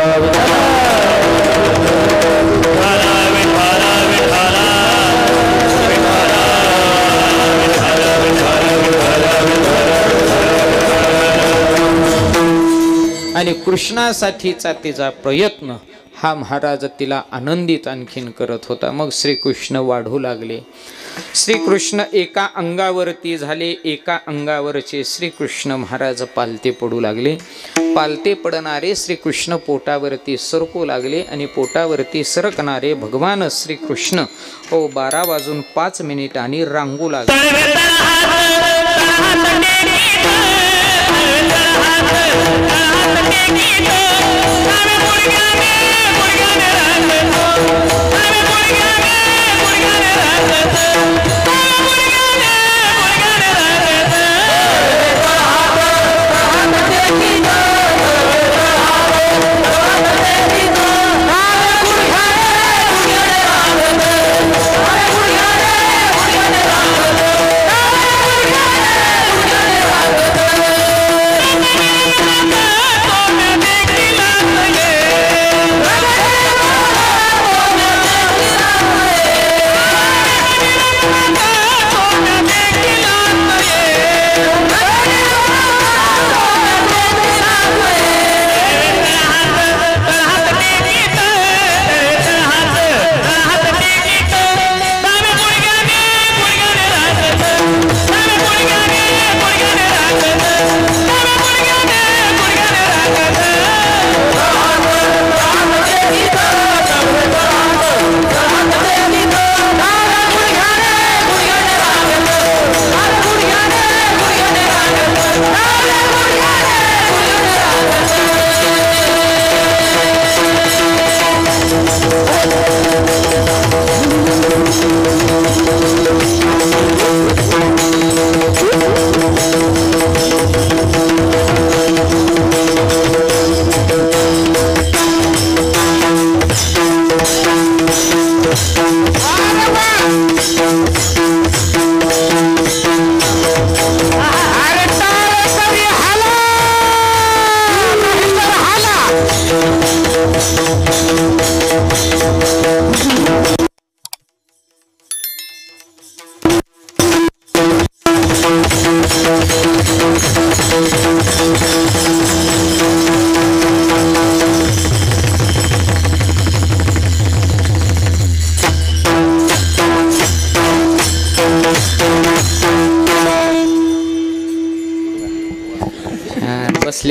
A: आणि कृष्णासाठीचा तिचा प्रयत्न हा महाराज तिला आनंदित आणखीन करत होता. मग श्रीकृष्ण वाढू लागले. श्रीकृष्ण एका अंगावरती झाले, एका अंगावरचे श्रीकृष्ण महाराज पालते पडू लागले. पालते पडणारे श्रीकृष्ण पोटावरती सरकू लागले आणि पोटावरती सरकणारे भगवान श्रीकृष्ण 12:05 रांगू लागले.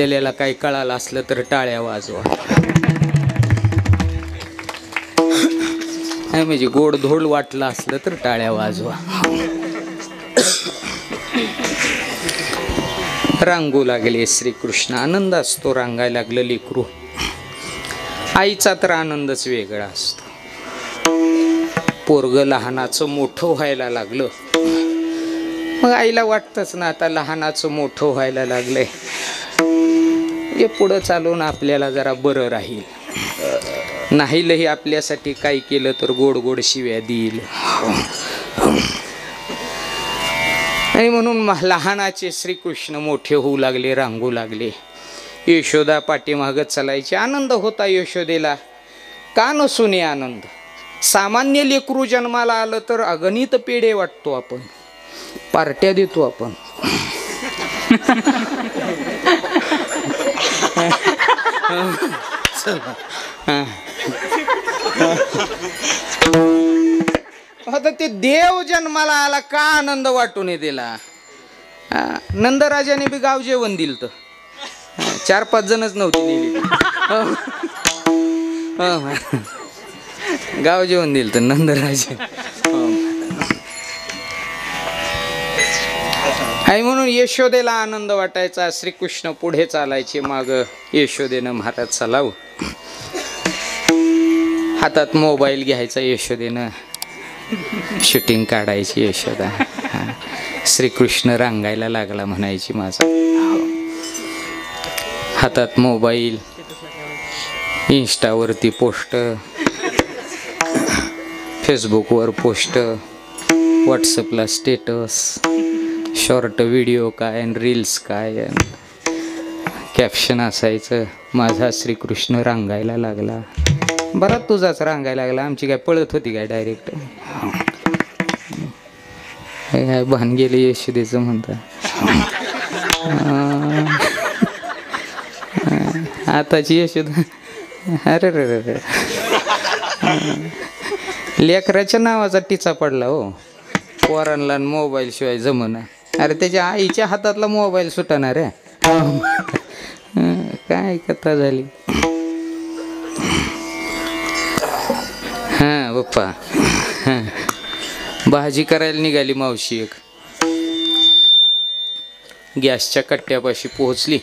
A: बसलेल्याला काही कळालं असलं तर टाळ्या वाजवा. म्हणजे गोडधोड वाटलं असलं तर टाळ्या वाजवा. रांगू लागले श्रीकृष्ण. आनंद असतो रांगायला लागलं लेकरू. आईचा तर आनंदच वेगळा असतो. पोरग लहानाचं मोठं व्हायला लागलं, मग आईला वाटतंच ना आता लहानाचं मोठं व्हायला लागलंय, हे पुढं चालून आपल्याला जरा बरं राहील. नाहीलही आपल्यासाठी काय केलं तर गोड गोड शिव्या देईल. आणि म्हणून लहानाचे श्रीकृष्ण मोठे होऊ लागले, रांगू लागले. यशोदा पाठीमागत चालायची. आनंद होता यशोदेला, का नसून आनंद. सामान्य लेकरू जन्माला आलं तर अगणित पेढे वाटतो आपण, पार्ट्या देतो आपण. आता ते देव जन्माला आला का आनंद वाटून दिला. नंदराजाने बी गाव जेवण दिलं तर 4-5 जणच नव्हती दिली. गाव जेवण दिलं तर नंदराजे. आणि म्हणून यशोदेला आनंद वाटायचा. श्रीकृष्ण पुढे चालायचे, माग यशोदेनं महाराज चालावं. हातात मोबाईल घ्यायचा यशोदेनं, शूटिंग काढायची यशोदा. श्रीकृष्ण रांगायला लागला म्हणायची माझा. हातात मोबाईल, इंस्टावरती पोस्ट, फेसबुकवर पोस्ट, व्हॉट्सअपला स्टेटस, शॉर्ट व्हिडिओ काय आणि रील्स काय, कॅप्शन असायचं माझा श्रीकृष्ण रांगायला लागला. बरा तुझाच रांगायला लागला, आमची काय पळत होती काय डायरेक्ट. काय भान गेले यशोदेचं म्हणता. आताची यशोदा अरे रे रे, लेकराच्या नावाचा टिचा पडला हो. पोरांना मोबाईल शिवाय जमना. अरे त्याच्या आईच्या हातातला मोबाईल सुटणार आहे. काय कथा झाली. हा बाप्पा, भाजी करायला निघाली मावशी एक. गॅसच्या कट्ट्यापाशी पोहोचली.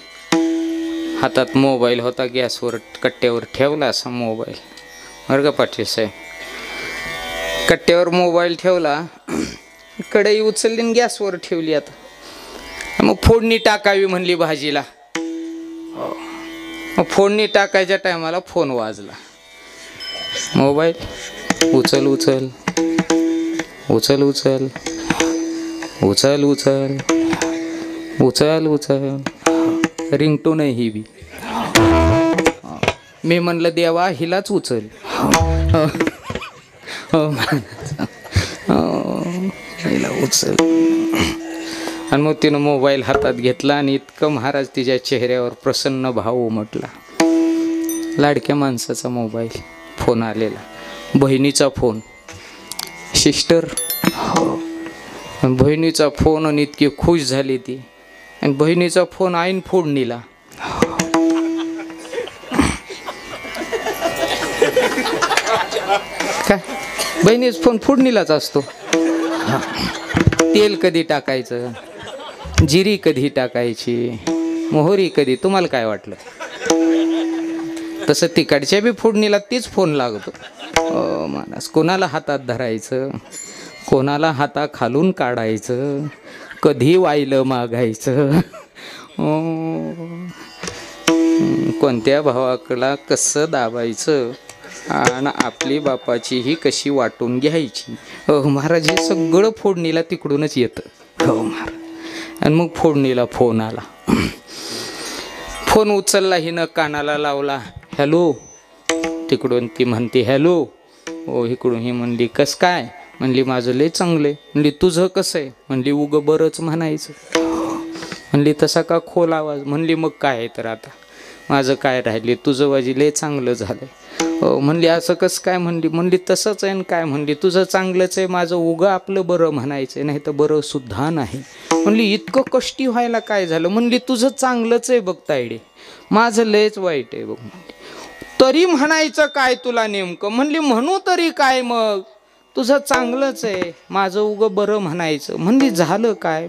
A: हातात मोबाईल होता, गॅसवर कट्ट्यावर ठेवला असा मोबाईल. वर्ग पाटील साहेब कट्ट्यावर मोबाईल ठेवला, कढई उचलली आणि गॅसवर ठेवली. आता मग फोडणी टाकावी म्हणली भाजीला. मग फोडणी टाकायच्या टायमाला फोन वाजला. मोबाईल उचल उचल उचल उचल उचल उचल उचल उचल, रिंगटोन आहे ही बी. मी म्हणलं देवा हिलाच उचल. हिला उचल. आणि मग तिनं मोबाईल हातात घेतला आणि इतकं महाराज तिच्या चेहऱ्यावर प्रसन्न भाव उमटला. लाडक्या माणसाचा मोबाईल, फोन आलेला, बहिणीचा फोन. सिस्टर, बहिणीचा फोन. आणि इतकी खुश झाली ती. आणि बहिणीचा फोन आईन फोडणीला. काय बहिणीचा फोन फोडणीलाच असतो. तेल कधी टाकायचं, जिरी कधी टाकायची, मोहरी कधी, तुम्हाला काय वाटलं. तसं तिकडच्या बी फोडणीला तीच फोन लागतो. माणूस कोणाला हातात धरायचं, कोणाला हाता खालून काढायचं, कधी वाहिलं मागायचं, कोणत्या भावाकडला कसं दाबायचं, आणि आपली बापाची ही कशी वाटून घ्यायची. महाराज हे सगळं फोडणीला तिकडूनच येतं. हो महाराज. आणि मग फोडणीला फोन आला. फोन उचलला, हिनं कानाला लावला. हॅलो. तिकडून ती म्हणते हॅलो. हो. इकडून ही म्हणली कस काय. म्हणली माझं लय चांगलं आहे. म्हणली तुझं कसं आहे. म्हणली उगं बरंच म्हणायचं. म्हणली तसा का खोल आवाज. म्हणली मग काय आहे तर आता माझं काय राहिले, तुझं वाजी लय चांगलं झालंय. म्हणली असं कसं काय म्हणली? म्हणली तसंच आहे. काय म्हणली? तुझं चांगलंच आहे, माझं उगा आपलं बरं म्हणायचं नाही तर बरं सुद्धा नाही. म्हणली इतकं कष्टी व्हायला काय झालं? म्हणली तुझं चांगलंच आहे बघ तायडे, माझं लयच वाईट आहे बघ. म्हणली तरी म्हणायचं काय तुला नेमकं? म्हणली म्हणू तरी काय मग, तुझं चांगलंच आहे, माझं उगं बरं म्हणायचं. म्हणली झालं काय?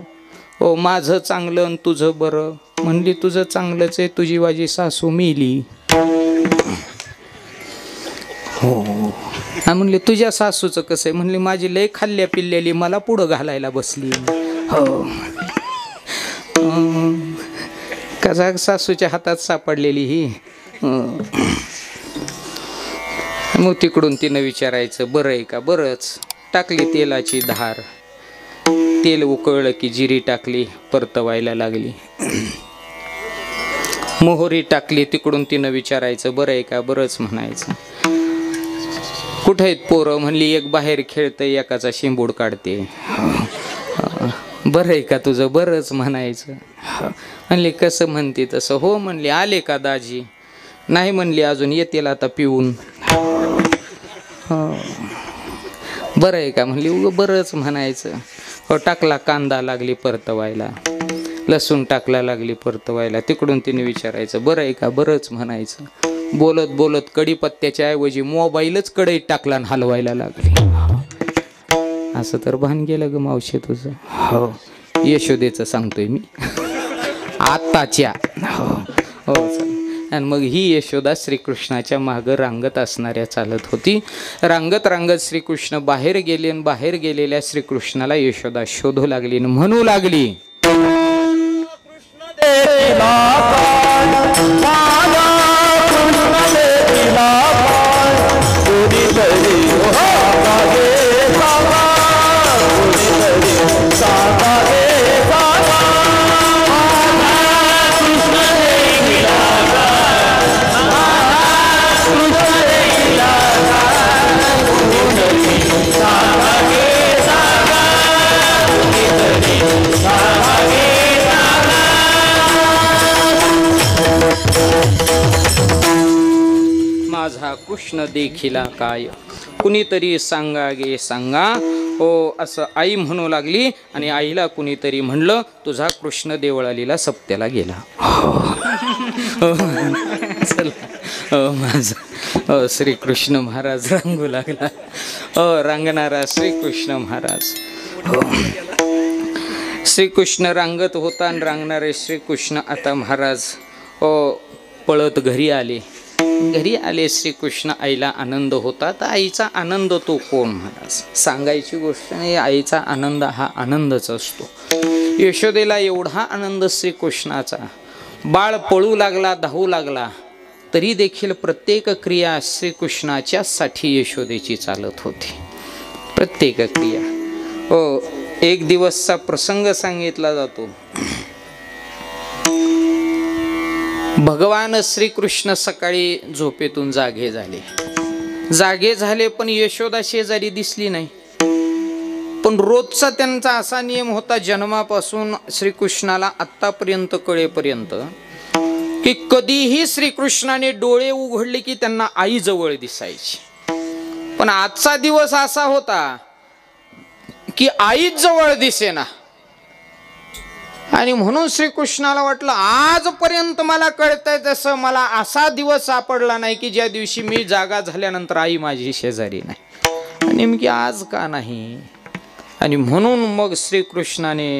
A: हो माझं चांगलं आणि तुझं बरं. म्हणली तुझं चांगलंच आहे, तुझी माझी सासू मेली. हो म्हणले तुझ्या सासूचं कसं आहे? म्हणली माझी लय खाल्ल्या पिल्लेली मला पुढं घालायला बसली. हो कसा सासूच्या हातात सापडलेली ही. मग तिकडून तिनं विचारायचं बरं आहे का? बरंच. टाकली तेलाची धार, तेल उकळलं की जिरी टाकली, परतवायला लागली. मोहरी टाकली. तिकडून तिनं विचारायचं बरं आहे का? बरंच म्हणायचं. कुठे आहेत पोरं? म्हणली एक बाहेर खेळतंय, एकाचा शिंबूड काढते. बरं आहे का तुझं? बरंच म्हणायचं. म्हणली कसं म्हणते तसं? हो म्हणली. आले का दाजी? नाही म्हणली अजून, येतील आता पिऊन. बरं आहे का? म्हणली उगं बरंच म्हणायचं. हो टाकला कांदा, लागली परतवायला. लसूण टाकला, लागली परतवायला. तिकडून तिने विचारायचं बरं आहे का? बरंच म्हणायचं. बोलत बोलत कढीपत्त्याच्या ऐवजी मोबाईलच कढईत टाकला आणि हलवायला लागली. असं तर भान गेलं ग मावशी तुझं. हो यशोदेचं सांगतोय मी आत्ताच्या. हो चल. आणि मग ही यशोदा श्रीकृष्णाच्या मागं रांगत असणाऱ्या चालत होती. रांगत रांगत श्रीकृष्ण बाहेर गेले आणि बाहेर गेलेल्या श्रीकृष्णाला यशोदा शोधू लागली आणि म्हणू लागली माझा कृष्ण देखिला काय, कुणीतरी सांगा गे सांगा. हो असं आई म्हणू लागली आणि आईला कुणीतरी म्हणलं तुझा कृष्ण देवळालीला सप्त्याला गेला. चला माझा श्रीकृष्ण महाराज रांगू लागला. रांगणारा श्रीकृष्ण महाराज. श्रीकृष्ण रांगत होता आणि रांगणारे श्रीकृष्ण आता महाराज पळत घरी आले. घरी आले श्रीकृष्ण. आईला आनंद होता. तर आईचा आनंद तो कोण महाराज सांगायची गोष्ट नाही. आईचा आनंद हा आनंदच असतो. यशोदेला एवढा आनंद श्रीकृष्णाचा. बाळ पळू लागला, धावू लागला, तरी देखील प्रत्येक क्रिया श्रीकृष्णाच्या साठी यशोदेची चालत होती. प्रत्येक क्रिया. हो एक दिवसचा प्रसंग सांगितला जातो. भगवान श्रीकृष्ण सकाळी झोपेतून जागे झाले पण यशोदा शेजारी दिसली नाही. पण रोजचा त्यांचा असा नियम होता जन्मापासून श्रीकृष्णाला आत्तापर्यंत कळेपर्यंत की कधीही श्रीकृष्णाने डोळे उघडले की त्यांना आई जवळ दिसायची. पण आजचा दिवस असा होता की आईच जवळ दिसेना. आणि म्हणून श्रीकृष्णाला वाटलं आजपर्यंत मला कळतंय तसं मला असा दिवस सापडला नाही की ज्या दिवशी मी जागा झाल्यानंतर आई माझी शेजारी नाही. नेमकी आज का नाही? आणि म्हणून मग श्रीकृष्णाने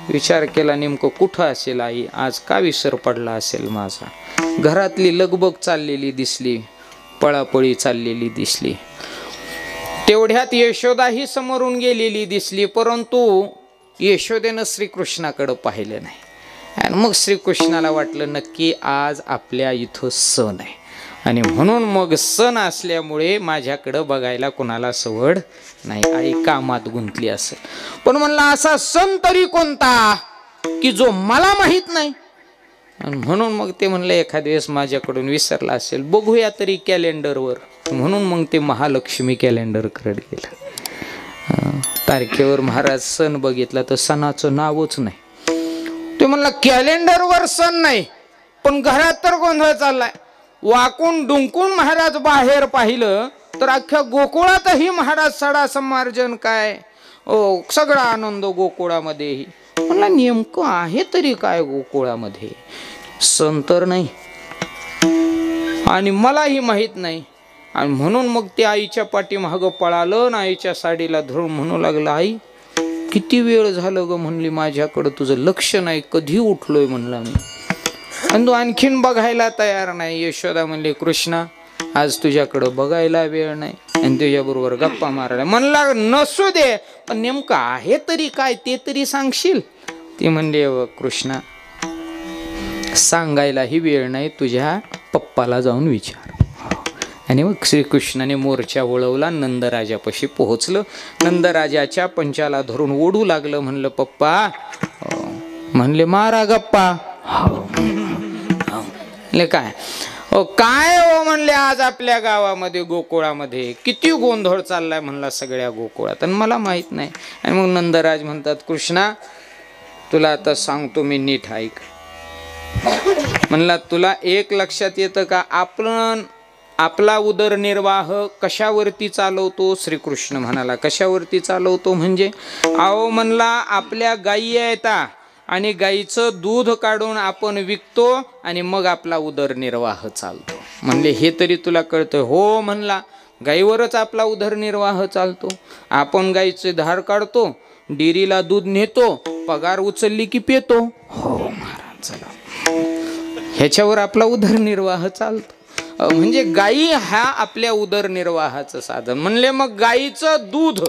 A: विचार केला नेमकं कुठं असेल आई, आज का विसर पडला असेल माझा. घरातली लगबग चाललेली दिसली, पळापळी चाललेली दिसली. तेवढ्यात यशोदाही समोरून गेलेली दिसली. परंतु यशोदेनं श्रीकृष्णाकडं पाहिलं नाही. आणि मग श्रीकृष्णाला वाटलं नक्की आज आपल्या इथं सण आहे. आणि म्हणून मग सण असल्यामुळे माझ्याकडं बघायला कोणाला सवड नाही. आई कामात गुंतली असेल. पण म्हणला असा सण तरी कोणता की जो मला माहित नाही. आणि म्हणून मग ते म्हणलं एखाद वेळेस माझ्याकडून विसरला असेल, बघूया तरी कॅलेंडरवर. म्हणून मग ते महालक्ष्मी कॅलेंडर करत गेलं. तारखेवर महाराज सण बघितला तर सणाचं नावच नाही. ते म्हणला कॅलेंडरवर सण नाही पण घरात तर गोंधळ चाललाय. वाकून डुंकून महाराज बाहेर पाहिलं तर अख्ख्या गोकुळातही महाराज सडा संमार्जन काय, ओ सगळा आनंद गोकुळामध्येही. मला नेमकं आहे तरी काय गोकुळामध्ये, सण तर नाही आणि मलाही माहित नाही. आणि म्हणून मग ते आईच्या पाठीमागं पळालं आणि आईच्या साडीला धरून म्हणू लागलं, आई किती वेळ झालं ग म्हणली, माझ्याकडं तुझं लक्ष नाही, कधी उठलोय म्हणला मी, आणि तू आणखीन बघायला तयार नाही. यशोदा म्हणली, कृष्णा आज तुझ्याकडं बघायला वेळ नाही आणि तुझ्याबरोबर गप्पा मारायला. म्हणला नसू दे, पण नेमकं आहे तरी काय ते तरी सांगशील. ती म्हणली, कृष्णा सांगायलाही वेळ नाही, तुझ्या पप्पाला जाऊन विचार. आणि मग श्रीकृष्णाने मोर्चा वळवला, नंदराजापाशी पोहोचलं. नंदराजाच्या पंचाला धरून ओढू लागलं. म्हणलं, पप्पा. म्हणले, मारा गप्पा. म्हणले, काय काय हो म्हणले, आज आपल्या गावामध्ये गोकुळामध्ये किती गोंधळ चाललाय म्हणला सगळ्या गोकुळात, आणि मला माहित नाही. आणि मग नंदराज म्हणतात, कृष्णा तुला आता सांगतो मी, नीट ऐक. म्हणला, तुला एक लक्षात येतं का, आपला उदरनिर्वाह कशावरती चालवतो. श्रीकृष्ण म्हणाला, कशावरती चालवतो म्हणजे, अहो म्हणला आपल्या गायी आहेत आणि गाईचं दूध काढून आपण विकतो आणि मग आपला उदरनिर्वाह चालतो. म्हणले, हे तरी तुला कळतंय. हो म्हणला, गाईवरच आपला उदरनिर्वाह चालतो. आपण गाईचे धार काढतो, डेअरीला दूध नेतो, पगार उचलली की पेतो. हो महाराज, चला ह्याच्यावर आपला उदरनिर्वाह चालतो. म्हणजे गाई हा आपल्या उदरनिर्वाहाचं साधन. म्हणले, मग गाईचं दूध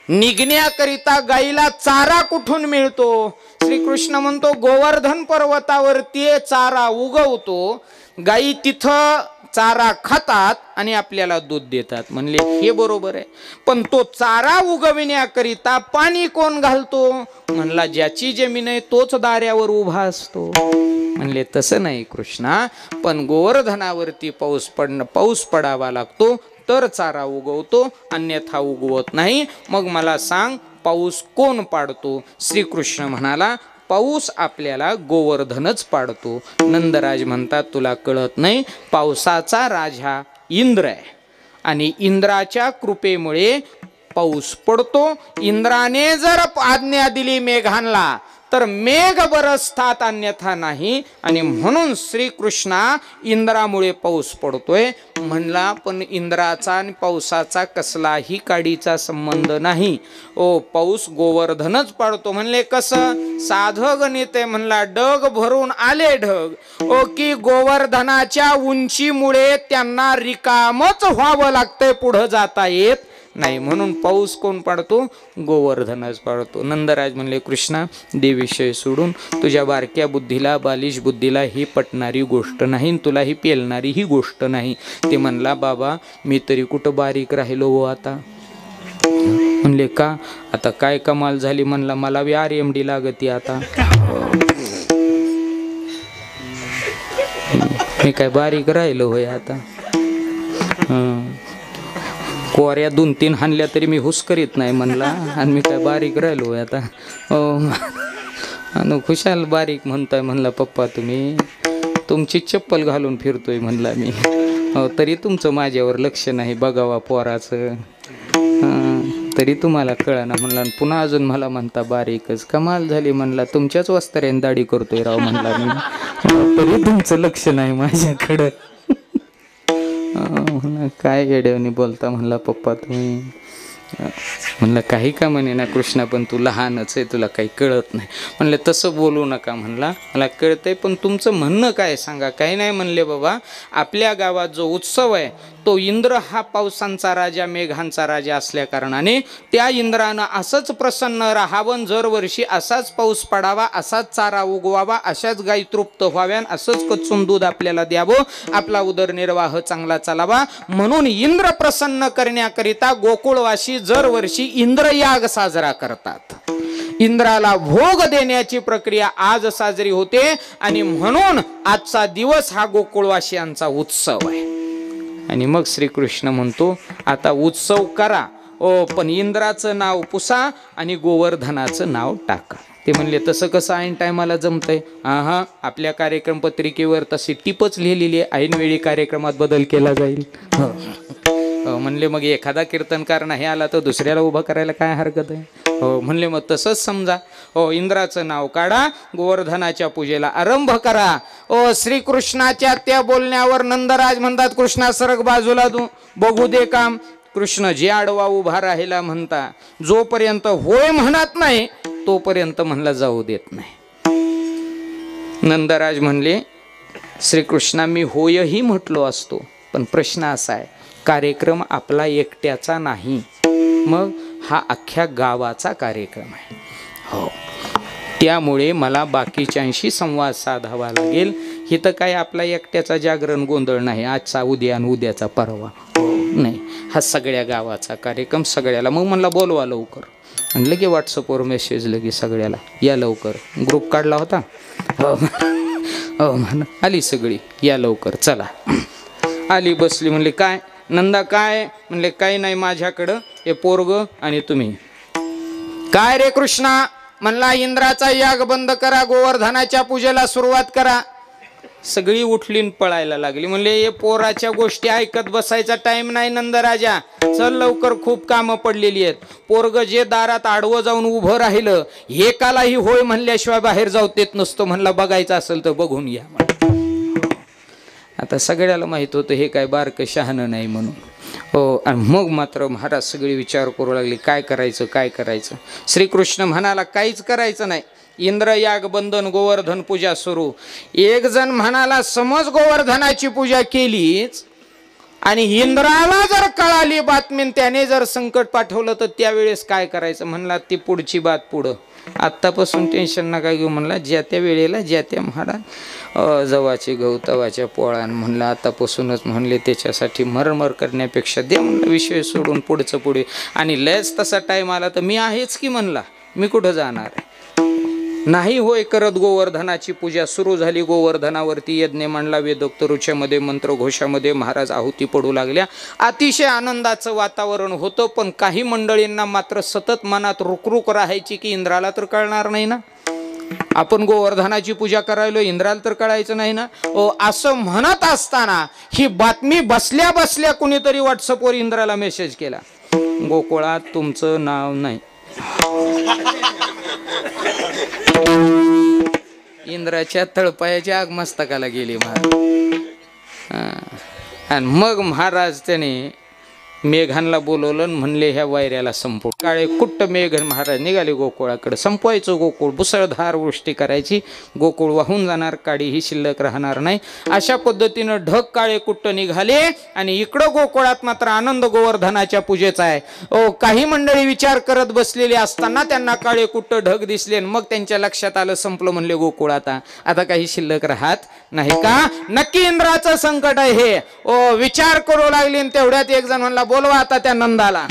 A: निघण्याकरिता गाईला चारा कुठून मिळतो. श्रीकृष्ण म्हणतो, गोवर्धन पर्वतावरती चारा उगवतो, गाई तिथं चारा खातात आणि आपल्याला दूध देतात. म्हणले, हे बरोबर आहे, पण तो चारा उगविण्याकरिता पाणी कोण घालतो. म्हणला, ज्याची जमीन आहे तोच दाऱ्यावर उभा असतो. म्हणले, तसं नाही कृष्णा, पण गोवर्धनावरती पाऊस पडावा लागतो तर चारा उगवतो, अन्यथा उगवत नाही. मग मला सांग, पाऊस कोण पाडतो. श्रीकृष्ण म्हणाला, पाऊस आपल्याला गोवर्धनच पाडतो. नंदराज म्हणतात, तुला कळत नाही, पावसाचा राजा इंद्र आहे आणि इंद्राच्या कृपेमुळे पाऊस पडतो. इंद्राने जर आज्ञा दिली मेघांना तर मेघ बरसतात, अन्यथा नाही. आणि म्हणून श्रीकृष्णा इंद्रामुळे पाऊस पडतोय. म्हणला, पण इंद्राचा आणि पावसाचा कसलाही काडीचा संबंध नाही. ओ पाऊस गोवर्धनच पाडतो. म्हणले, कसं. साधं गणित आहे. म्हणला, डग भरून आले ढग, ओ की गोवर्धनाच्या उंचीमुळे त्यांना रिकामच व्हावं लागतंय, पुढं जाता येत नाही. म्हणून पाऊस कोण पाडतो. गोवर्धनच पाडतो. नंदराज म्हणले, कृष्णा देविषय सोडून, तुझ्या बारक्या बुद्धीला, बालिश बुद्धीला ही पटणारी गोष्ट नाही, तुला ही पेलणारी ही गोष्ट नाही. ते म्हणला, बाबा मी तरी कुठं बारीक राहिलो हो आता. म्हणले, का. आता काय कमाल झाली. म्हणला, मला RMD लागती आता. मी काय बारीक राहिलो होय आता. कोऱ्या 2-3 हाणल्या तरी मी हुस करीत नाही म्हणला, आणि मी काय बारीक राहिलो आता. आणि खुशाल बारीक म्हणताय. म्हणला, पप्पा तुम्ही तुमची चप्पल घालून फिरतोय म्हणला मी, तरी तुमचं माझ्यावर लक्ष नाही, बघावा पोराचं, तरी तुम्हाला कळना. म्हणला, पुन्हा अजून मला म्हणता बारीकच. कमाल झाली. म्हणला, तुमच्याच वस्त्र्याने दाढी करतोय राव म्हणला मी, तरी तुमचं लक्ष नाही माझ्याकडं. काय येड्याने बोलता म्हणला पप्पा तुम्ही. म्हणलं, काही का म्हणे ना कृष्णा, पण तू लहानच आहे, तुला काही कळत नाही. म्हणले, तसं बोलू नका. म्हणला, मला कळतंय, पण तुमचं म्हणणं काय सांगा. काही नाही. म्हणले, बाबा आपल्या गावात जो उत्सव आहे तो इंद्र हा पावसांचा राजा, मेघांचा राजा असल्या कारणाने त्या इंद्रानं असंच प्रसन्न राहावं, दरवर्षी असाच पाऊस पडावा, असाच चारा उगवावा, अशाच गायी तृप्त व्हाव्या, असंच कच्चून दूध आपल्याला द्यावं, आपला उदरनिर्वाह चांगला चालावा. म्हणून इंद्र प्रसन्न करण्याकरिता गोकुळवासी दरवर्षी इंद्रयाग साजरा करतात. इंद्राला भोग देण्याची प्रक्रिया आज साजरी होते. आणि म्हणून आजचा दिवस हा गोकुळवासियांचा उत्सव आहे. आणि मग श्रीकृष्ण म्हणतो, आता उत्सव करा, पण इंद्राचं नाव पुसा आणि गोवर्धनाचं नाव टाका. ते म्हणले तसं कसं ऐन टायमाला जमतंय? हा आपल्या कार्यक्रम पत्रिकेवर तशी टिपच लिहिलेली आहे, ऐनवेळी कार्यक्रमात बदल केला जाईल. म्हणले मग एखादा कीर्तनकार नाही आला तर दुसऱ्याला उभं करायला काय हरकत आहे? हो म्हणले मग तसंच समजा. हो इंद्राचं नाव काढा, गोवर्धनाच्या पूजेला आरंभ करा. ओ श्रीकृष्णाच्या त्या बोलण्यावर नंदराज म्हणतात कृष्णा सरक बाजूला तू बघू दे काम. कृष्ण जे आडवा उभा राहिला म्हणता, जोपर्यंत होय म्हणत नाही तोपर्यंत म्हणला जाऊ देत नाही. नंदराज म्हणले श्रीकृष्णा मी होयही म्हटलो असतो, पण प्रश्न असा आहे कार्यक्रम आपला एकट्याचा नाही, मग हा अख्ख्या गावाचा कार्यक्रम आहे. हो त्यामुळे मला बाकीच्यांशी संवाद साधावा लागेल. हे तर काय आपला एकट्याचा जागरण गोंधळ नाही, आजचा उद्या आणि उद्याचा परवा नाही, हा सगळ्या गावाचा कार्यक्रम सगळ्याला. मग म्हणला बोलवा लवकर, आणि लगे व्हॉट्सअपवर मेसेज लगे सगळ्याला या लवकर. ग्रुप काढला होता. हो म्हण आली सगळी या लवकर चला. आली बसली. म्हणले काय नंदा काय? म्हणले काही नाही माझ्याकडं हे पोरग आणि तुम्ही. काय रे कृष्णा? म्हणला इंद्राचा याग बंद करा, गोवर्धनाच्या पूजेला सुरुवात करा. सगळी उठली पळायला लागली. म्हणले हे पोराच्या गोष्टी ऐकत बसायचा टाइम नाही नंदराजा, चल लवकर खूप कामं पडलेली आहेत. पोरग जे दारात आडवं जाऊन उभं राहिलं एकालाही होय म्हणल्याशिवाय बाहेर जाऊ देत नसतो. म्हणला बघायचं असेल तर बघून घ्या. आता सगळ्याला माहित होतं हे काय बारकं शहाणं नाही म्हणून. हो आणि मग मात्र महाराज सगळे विचार करू लागले काय करायचं काय करायचं. श्रीकृष्ण म्हणाला काहीच करायचं नाही, इंद्र याग बंधन गोवर्धन पूजा सुरू. एक जण म्हणाला समज गोवर्धनाची पूजा केलीच आणि इंद्राला जर कळाली बातमी त्याने जर संकट पाठवलं तर त्यावेळेस काय करायचं? म्हणला ती पुढची बात पुढं, आत्तापासून टेन्शन नका घेऊ. म्हणला ज्या त्या वेळेला ज्या त्या महाराज जवाचे गवतावाच्या पोळान. म्हणलं आतापासूनच म्हणले त्याच्यासाठी मरमर करण्यापेक्षा दे म्हणलं विषय सोडून पुढचं पुढे. आणि लयच तसा टाईम आला तर मी आहेच की म्हणला, मी कुठं जाणार आहे. नाही होय करत गोवर्धनाची पूजा सुरू झाली. गोवर्धनावरती यज्ञ मांडला. वेदोक्त ऋच्यामध्ये मंत्रघोषामध्ये महाराज आहुती पडू लागल्या. अतिशय आनंदाचं वातावरण होतं. पण काही मंडळींना मात्र सतत मनात रुकरुक राहायची की इंद्राला तर कळणार नाही ना, आपण गोवर्धनाची पूजा करायलो इंद्राला तर कळायचं नाही ना. असं म्हणत असताना ही बातमी बसल्या बसल्या कुणीतरी व्हॉट्सअपवर इंद्राला मेसेज केला, गोकुळात तुमचं नाव नाही. इंद्राच्या तळपायाच्या आग मस्तकाला गेली महाराज. आणि मग महाराज त्याने मेघांना बोलवलं म्हणले ह्या वैऱ्याला संपू. काळे कुट्ट मेघ महाराज निघाले गोकुळाकडे. संपवायचं गोकुळ, मुसळधार वृष्टी करायची, गोकुळ वाहून जाणार, काडी ही शिल्लक राहणार नाही. अशा पद्धतीनं ढग काळे कुट्ट निघाले आणि इकडं गोकुळात मात्र आनंद गोवर्धनाच्या पूजेचा आहे. काही मंडळी विचार करत बसलेली असताना त्यांना काळे कुट्ट ढग दिसले. मग त्यांच्या लक्षात आलं संपलं म्हणले गोकुळ आता काही शिल्लक राहत नाही का? नक्की इंद्राचं संकट आहे हे विचार करू लागले. तेवढ्यात एक जण म्हणला बोलवा आता त्या नंदाला,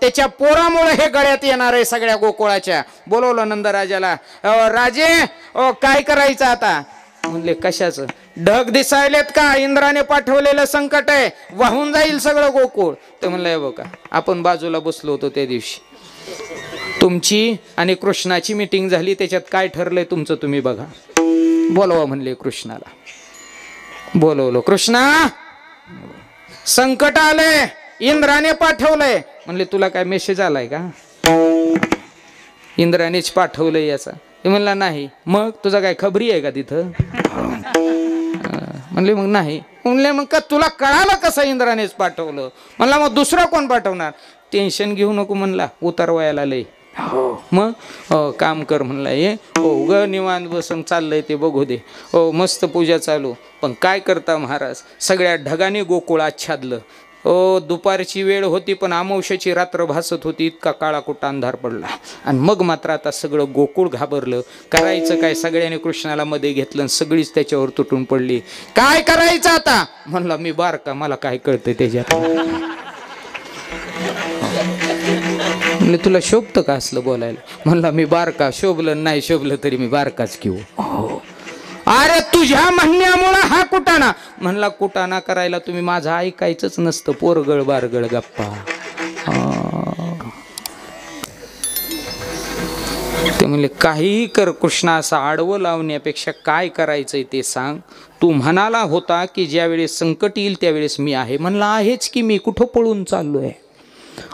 A: त्याच्या पोरामुळे हे गळ्यात येणार आहे सगळ्या गोकुळाच्या. बोलवलं नंदराजाला. राजे काय करायचं आता? म्हणले कशाचं? ढग दिसायलेत का? इंद्राने पाठवलेलं संकट आहे, वाहून जाईल सगळं गोकुळ. ते म्हणलं हे बघा आपण बाजूला बसलो होतो त्या दिवशी, तुमची आणि कृष्णाची मीटिंग झाली, त्याच्यात काय ठरलंय तुमचं तुम्ही बघा. बोलवा म्हणले कृष्णाला. बोलवलं. कृष्णा संकट आलंय, इंद्राने पाठवलंय. म्हणले तुला काय मेसेज आलाय का? इंद्रानेच पाठवलंय याचा. ते म्हणला नाही. मग तुझा काय खबरी आहे का तिथं? म्हणले मग नाही. म्हणले मग का तुला कळालं कसं इंद्रानेच पाठवलं? म्हणला मग दुसरा कोण पाठवणार? टेन्शन घेऊ नको म्हणला, उतरवायला लय. मग काम कर म्हणला, ये ग निवांत बसून चाललंय ते बघू दे. मस्त पूजा चालू. पण काय करता महाराज, सगळ्या ढगाने गोकुळ आच्छादलं. दुपारची वेळ होती पण अमावस्याची रात्र भासत होती, इतका काळा कुठं अंधार पडला. आणि मग मात्र आता सगळं गोकुळ घाबरलं. करायचं काय? सगळ्यांनी कृष्णाला मध्ये घेतलं, सगळीच त्याच्यावर तुटून पडली. काय करायचं आता? म्हणला मी बारका, मला काय कळतंय त्याच्यात. म्हणले तुला शोभतं का असलं बोलायला? म्हणला मी बारका, शोभलं नाही शोभलं तरी मी बारकाच घेऊ. अरे तुझ्या म्हणण्यामुळं हा कुटाणा. म्हणला कुटाणा करायला तुम्ही माझं ऐकायचंच नसतं, पोरगळ बारगळ गप्पा. ते म्हणले काहीही कर कृष्णा, असं आडवं लावण्यापेक्षा काय करायचंय ते सांग. तू म्हणाला होता की ज्यावेळेस संकट येईल त्यावेळेस मी आहे. म्हणला आहेच की, मी कुठं पळून चाललोय.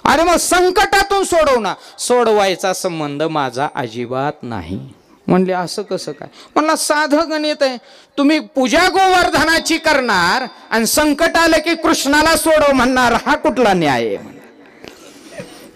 A: अरे मग संकटातून सोडव ना. सोडवायचा संबंध माझा अजिबात नाही. म्हणले असं कसं काय. म्हणला साधं गणित आहे. तुम्ही पूजा गोवर्धनाची करणार आणि संकट आलं की कृष्णाला सोडव म्हणणार, हा कुठला न्याय आहे.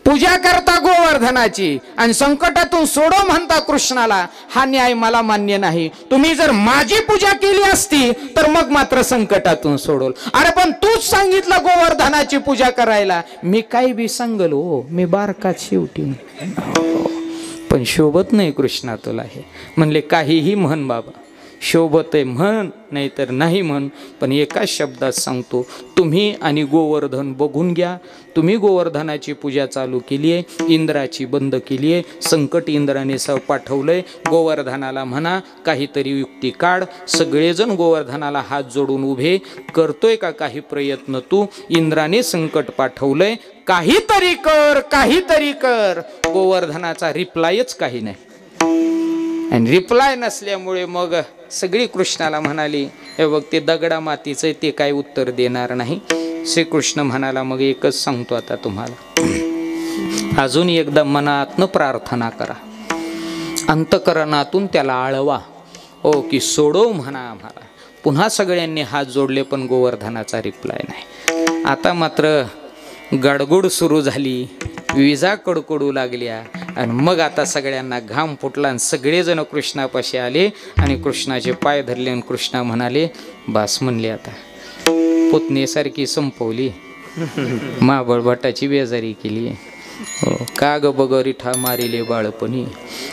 A: पूजा करता गोवर्धनाची आणि संकटातून सोडव म्हणता कृष्णाला, हा न्याय मला मान्य नाही. तुम्ही जर माझी पूजा केली असती तर मग मात्र संकटातून सोडवल. अरे पण तूच सांगितलं गोवर्धनाची पूजा करायला. मी काही बी सांगल हो, मी बारकाच शेवटी. पण शोभत नाही कृष्णा तुला हे. म्हणले काहीही म्हण बाबा, शोभत आहे म्हण, नाही तर नाही म्हण, पण एकाच शब्दात सांगतो, तुम्ही आणि गोवर्धन बघून घ्या. तुम्ही गोवर्धनाची पूजा चालू केली आहे, इंद्राची बंद केली आहे, संकट इंद्राने पाठवलंय. गोवर्धनाला म्हणा काहीतरी युक्ती काढ. सगळेजण गोवर्धनाला हात जोडून उभे. करतोय का काही प्रयत्न तू? इंद्राने संकट पाठवलंय, काहीतरी कर, काहीतरी कर. गोवर्धनाचा रिप्लायच काही नाही. आणि रिप्लाय नसल्यामुळे मग सगळी कृष्णाला म्हणाली, हे बघ ते दगडा मातीचं ते काही उत्तर देणार नाही. श्रीकृष्ण म्हणाला मग एकच सांगतो आता तुम्हाला, अजून एकदा मनातनं प्रार्थना करा, अंतकरणातून त्याला आळवा. ओ की सोडव म्हणा आम्हाला. पुन्हा सगळ्यांनी हात जोडले पण गोवर्धनाचा रिप्लाय नाही. आता मात्र गडगुड सुरू झाली, विजा कडकडू लागल्या आणि मग आता सगळ्यांना घाम फुटला आणि सगळेजण कृष्णापाशी आले आणि कृष्णाचे पाय धरले आणि कृष्णा म्हणाले, बास म्हणले आता, पुतणेसारखी संपवली, महाबळ भट्टाची बेजारी केली. का ग बगरिठा मारिले बाळपणी,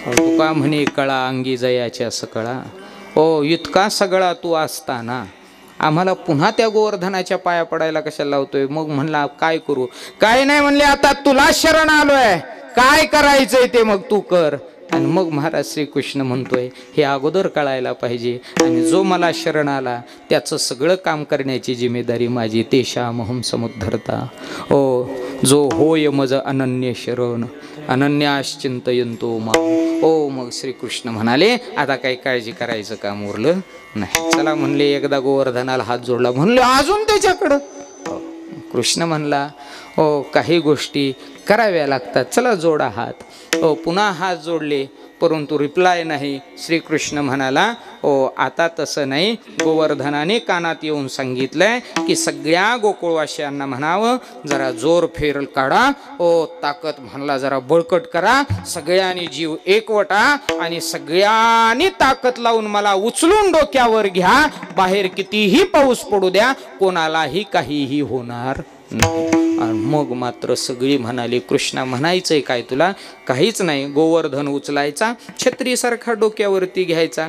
A: तुका म्हणे कळा अंगी जयाच्या सकळा. ओ इतका सगळा तू असताना आम्हाला पुन्हा त्या गोवर्धनाच्या पाया पडायला कशाला लावतोय. मग म्हणला काय करू. काय नाही म्हणले, आता तुला शरण आलोय, काय करायचंय ते मग तू कर. आणि मग महाराज श्रीकृष्ण म्हणतोय, हे अगोदर कळायला पाहिजे. आणि जो मला शरण आला त्याचं सगळं काम करण्याची जिम्मेदारी माझी. तेषामहं समुद्धरता. ओ जो होय मज अनन्य शरण अनन्याश्चिंतयन्तो मा. ओ मग श्रीकृष्ण म्हणाले, आता काही काळजी करायचं काम उरलं नाही. चला म्हणले एकदा गोवर्धनाला हात जोडला. म्हणले अजून त्याच्याकडं. कृष्ण म्हणला, ओ काही गोष्टी कराव्या लागतात, चला जोडा हात. ओ पुन्हा हात जोडले परंतु रिप्लाय नाही. श्रीकृष्ण म्हणाला, ओ आता तसं नाही. गोवर्धनाने कानात येऊन सांगितलंय की सगळ्या गोकुळवासियांना म्हणावं जरा जोर फेर काढा. ओ ताकद म्हणला जरा बळकट करा. सगळ्यांनी जीव एकवटा आणि सगळ्यांनी ताकद लावून मला उचलून डोक्यावर घ्या. बाहेर कितीही पाऊस पडू द्या, कोणालाही काहीही होणार नाही. मग मात्र सगळी म्हणाली, कृष्णा म्हणायचंय काय तुला? काहीच नाही. गोवर्धन उचलायचा, छत्रीसारखा डोक्यावरती घ्यायचा.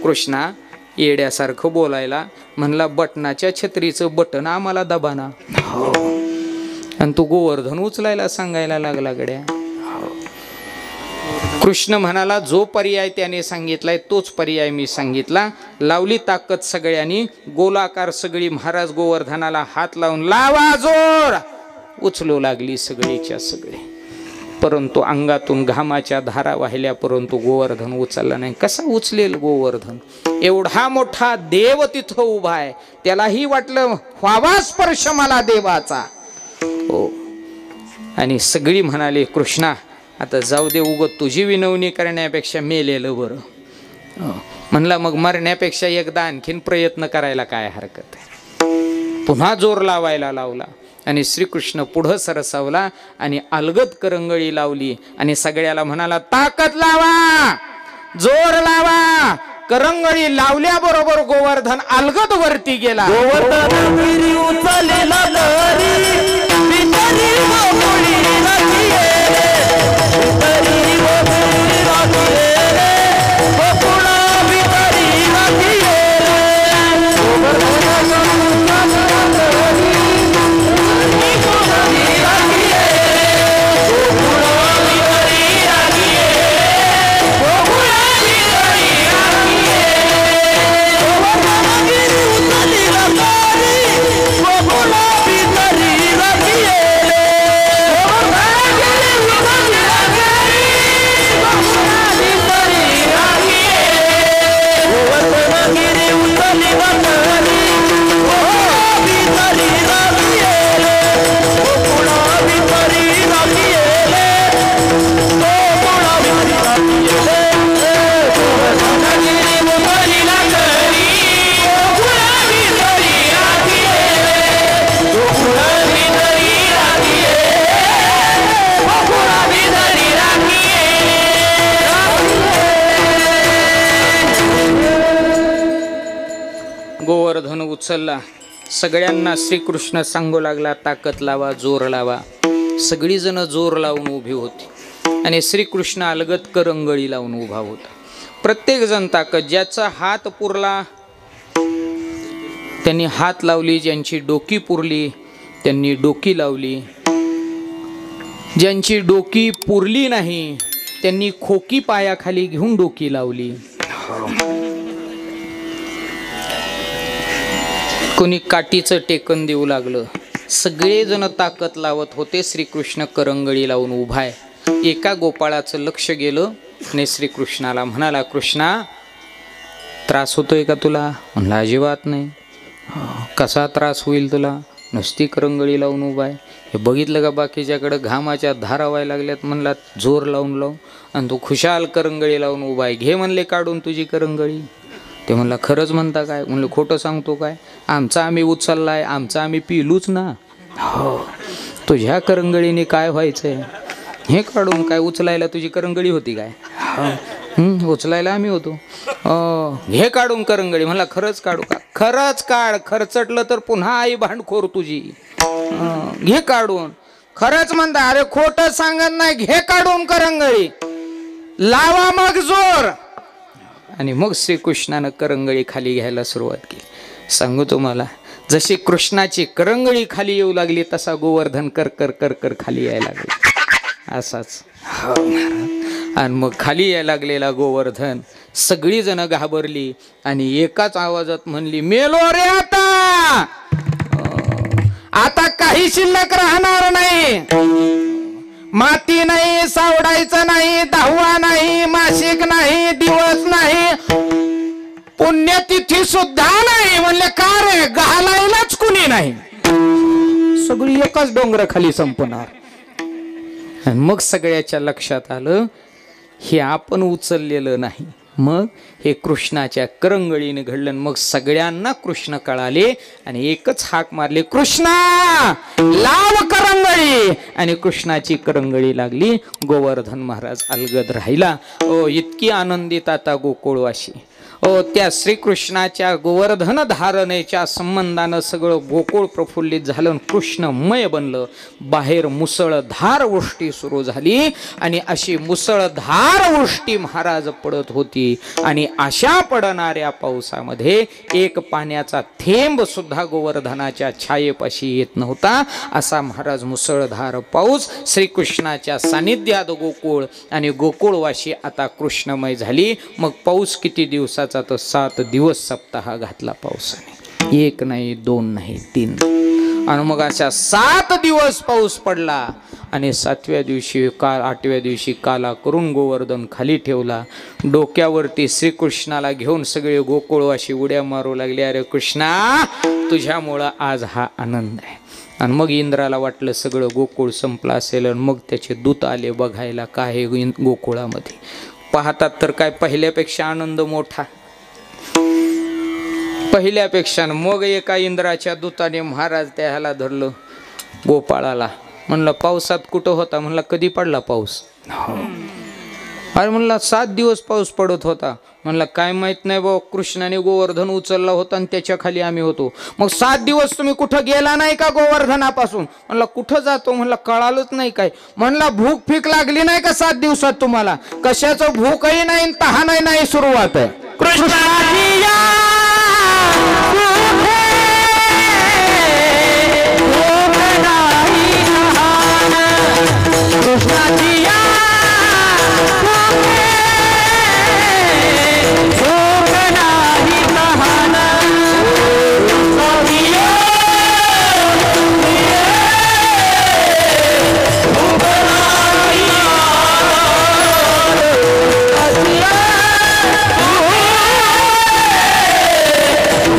A: कृष्णा येड्यासारखं बोलायला. म्हणला बटनाच्या छत्रीचं बटन आम्हाला दबाना, आणि तू गोवर्धन उचलायला सांगायला लागला गड्या. कृष्ण म्हणाला, जो पर्याय त्याने सांगितलाय तोच पर्याय मी सांगितला. लावली ताकद सगळ्यांनी, गोलाकार सगळी. महाराज गोवर्धनाला हात लावून लावा जोर. उचलू लागली सगळीच्या सगळे. परंतु अंगातून घामाच्या धारा वाहिल्या, परंतु गोवर्धन उचलला नाही. कसा उचलेल गोवर्धन? एवढा मोठा देव तिथं उभा आहे, त्यालाही वाटलं व्हावा स्पर्श मला देवाचा. हो. आणि सगळी म्हणाले, कृष्णा आता जाऊ दे, उगत तुझी विनवणी करण्यापेक्षा मेलेलं बरं. म्हणला मग मरण्यापेक्षा एकदा आणखीन प्रयत्न करायला काय हरकत आहे. पुन्हा जोर लावायला लावला आणि श्रीकृष्ण पुढं सरसावला आणि अलगद करंगळी लावली आणि सगळ्याला म्हणाला, ताकद लावा, जोर लावा. करंगळी लावल्याबरोबर गोवर्धन अलगद वरती गेला. उचलला. सगळ्यांना श्रीकृष्ण सांगू लागला, ताकद लावा, जोर लावा. सगळीजण जोर लावून उभी होती आणि श्रीकृष्ण अलगद करंगळी लावून उभा होता. प्रत्येकजण ताकद, ज्याचा हात पुरला त्यांनी हात लावली, ज्यांची डोकी पुरली त्यांनी डोकी लावली, ज्यांची डोकी पुरली नाही त्यांनी खोकी पायाखाली घेऊन डोकी लावली. कोणी काठीचं टेकन देऊ लागलं. सगळेजण ताकद लावत होते. श्रीकृष्ण करंगळी लावून उभा आहे. एका गोपाळाचं लक्ष गेलं आणि श्रीकृष्णाला म्हणाला, कृष्णा त्रास होतोय का तुला? म्हणला अजिबात नाही. कसा त्रास होईल तुला? नुसती करंगळी लावून उभा आहे. हे बघितलं का बाकीच्याकडं घामाच्या धारा व्हायला लागल्यात. म्हणला जोर लावून लावून, आणि तू खुशाल करंगळी लावून उभा आहे. घे म्हणले काढून तुझी करंगळी. ते म्हणला खरंच म्हणता काय? म्हणलं खोटं सांगतो काय? आमचा आम्ही उचललाय, आमचा आम्ही पिलूच ना. हो, तुझ्या करंगळीने काय व्हायचंय? हे काढून काय उचलायला तुझी करंगळी होती काय? उचलायला आम्ही होतो. हे काढून करंगळी. म्हणला खरंच काढू का? खरंच काढ. खरचटलं तर पुन्हा आई भांडखोर तुझी. घे काढून. खरंच म्हणता? अरे खोटं सांगत नाही. घे काढून करंगळी, लावा मग जोर. आणि मग श्रीकृष्णानं करंगळी खाली घ्यायला सुरुवात केली. सांगू तुम्हाला, जशी कृष्णाची करंगळी खाली येऊ लागली तसा गोवर्धन कर कर कर कर खाली यायला लागला. असाच. आणि मग खाली यायला लागलेला गोवर्धन, सगळी जण घाबरली आणि एकाच आवाजात म्हणली, मेलो रे आता, आता काही शिल्लक राहणार नाही. माती नाही, सावडायचं नाही, दहावा नाही, मासिक नाही, दिवस नाही, पुण्यतिथी सुद्धा नाही. म्हणले का रे? घालायलाच कुणी नाही. सगळी एकाच डोंगराखाली संपणार. आणि मग सगळ्याच्या लक्षात आलं, हे आपण उचललेलं नाही, मग हे कृष्णाच्या करंगळीने घडलं. मग सगळ्यांना कृष्ण कळाले आणि एकच हाक मारली, कृष्णा लाव करंगळी. आणि कृष्णाची करंगळी लागली. गोवर्धन महाराज अलगद राहिला. ओ इतकी आनंदित आता गोकुळवाशी. त्या श्रीकृष्णाच्या गोवर्धन धारणेच्या संबंधानं सगळं गोकुळ प्रफुल्लित झालं, कृष्णमय बनलं. बाहेर मुसळधार वृष्टी सुरू झाली आणि अशी मुसळधार वृष्टी महाराज पडत होती. आणि अशा पडणाऱ्या पावसामध्ये एक पाण्याचा थेंब सुद्धा गोवर्धनाच्या छायेपाशी येत नव्हता. असा महाराज मुसळधार पाऊस. श्रीकृष्णाच्या सानिध्यात गोकुळ आणि गोकुळवाशी आता कृष्णमय झाली. मग पाऊस किती दिवसाचा? तर 7 दिवस सप्ताह घातला पावसाने. 1 नाही, 2 नाही, 3. आणि मग अशा 7 दिवस पाऊस पडला. आणि 7व्या दिवशी 8व्या दिवशी काला करून गोवर्धन खाली ठेवला. डोक्यावरती श्रीकृष्णाला घेऊन सगळे गोकुळवाशी उड्या मारू लागले. अरे कृष्णा, तुझ्यामुळं आज हा आनंद आहे. आणि मग इंद्राला वाटलं सगळं गोकुळ संपलं असेल. आणि मग त्याचे दूत आले बघायला काय गोकुळामध्ये. पाहतात तर काय पहिल्यापेक्षा आनंद मोठा, पहिल्यापेक्षा. मग एका इंद्राच्या दूताने महाराज त्याला धरलं, गोपाळाला. म्हणलं पावसात कुठं होता? म्हणला कधी पडला पाऊस? अरे म्हणला 7 दिवस पाऊस पडत होता. म्हणला काय माहित नाही भाऊ, कृष्णाने गोवर्धन उचलला होता आणि त्याच्या खाली आम्ही होतो. मग 7 दिवस तुम्ही कुठं गेला नाही का गोवर्धनापासून? म्हणला कुठं जातो? म्हणला कळालंच नाही काय. म्हणला भूक फीक लागली नाही का 7 दिवसात तुम्हाला? कशाचं भूकही नाही, तहानही नाही, सुरुवात आहे कृष्णाची.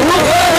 B: Oh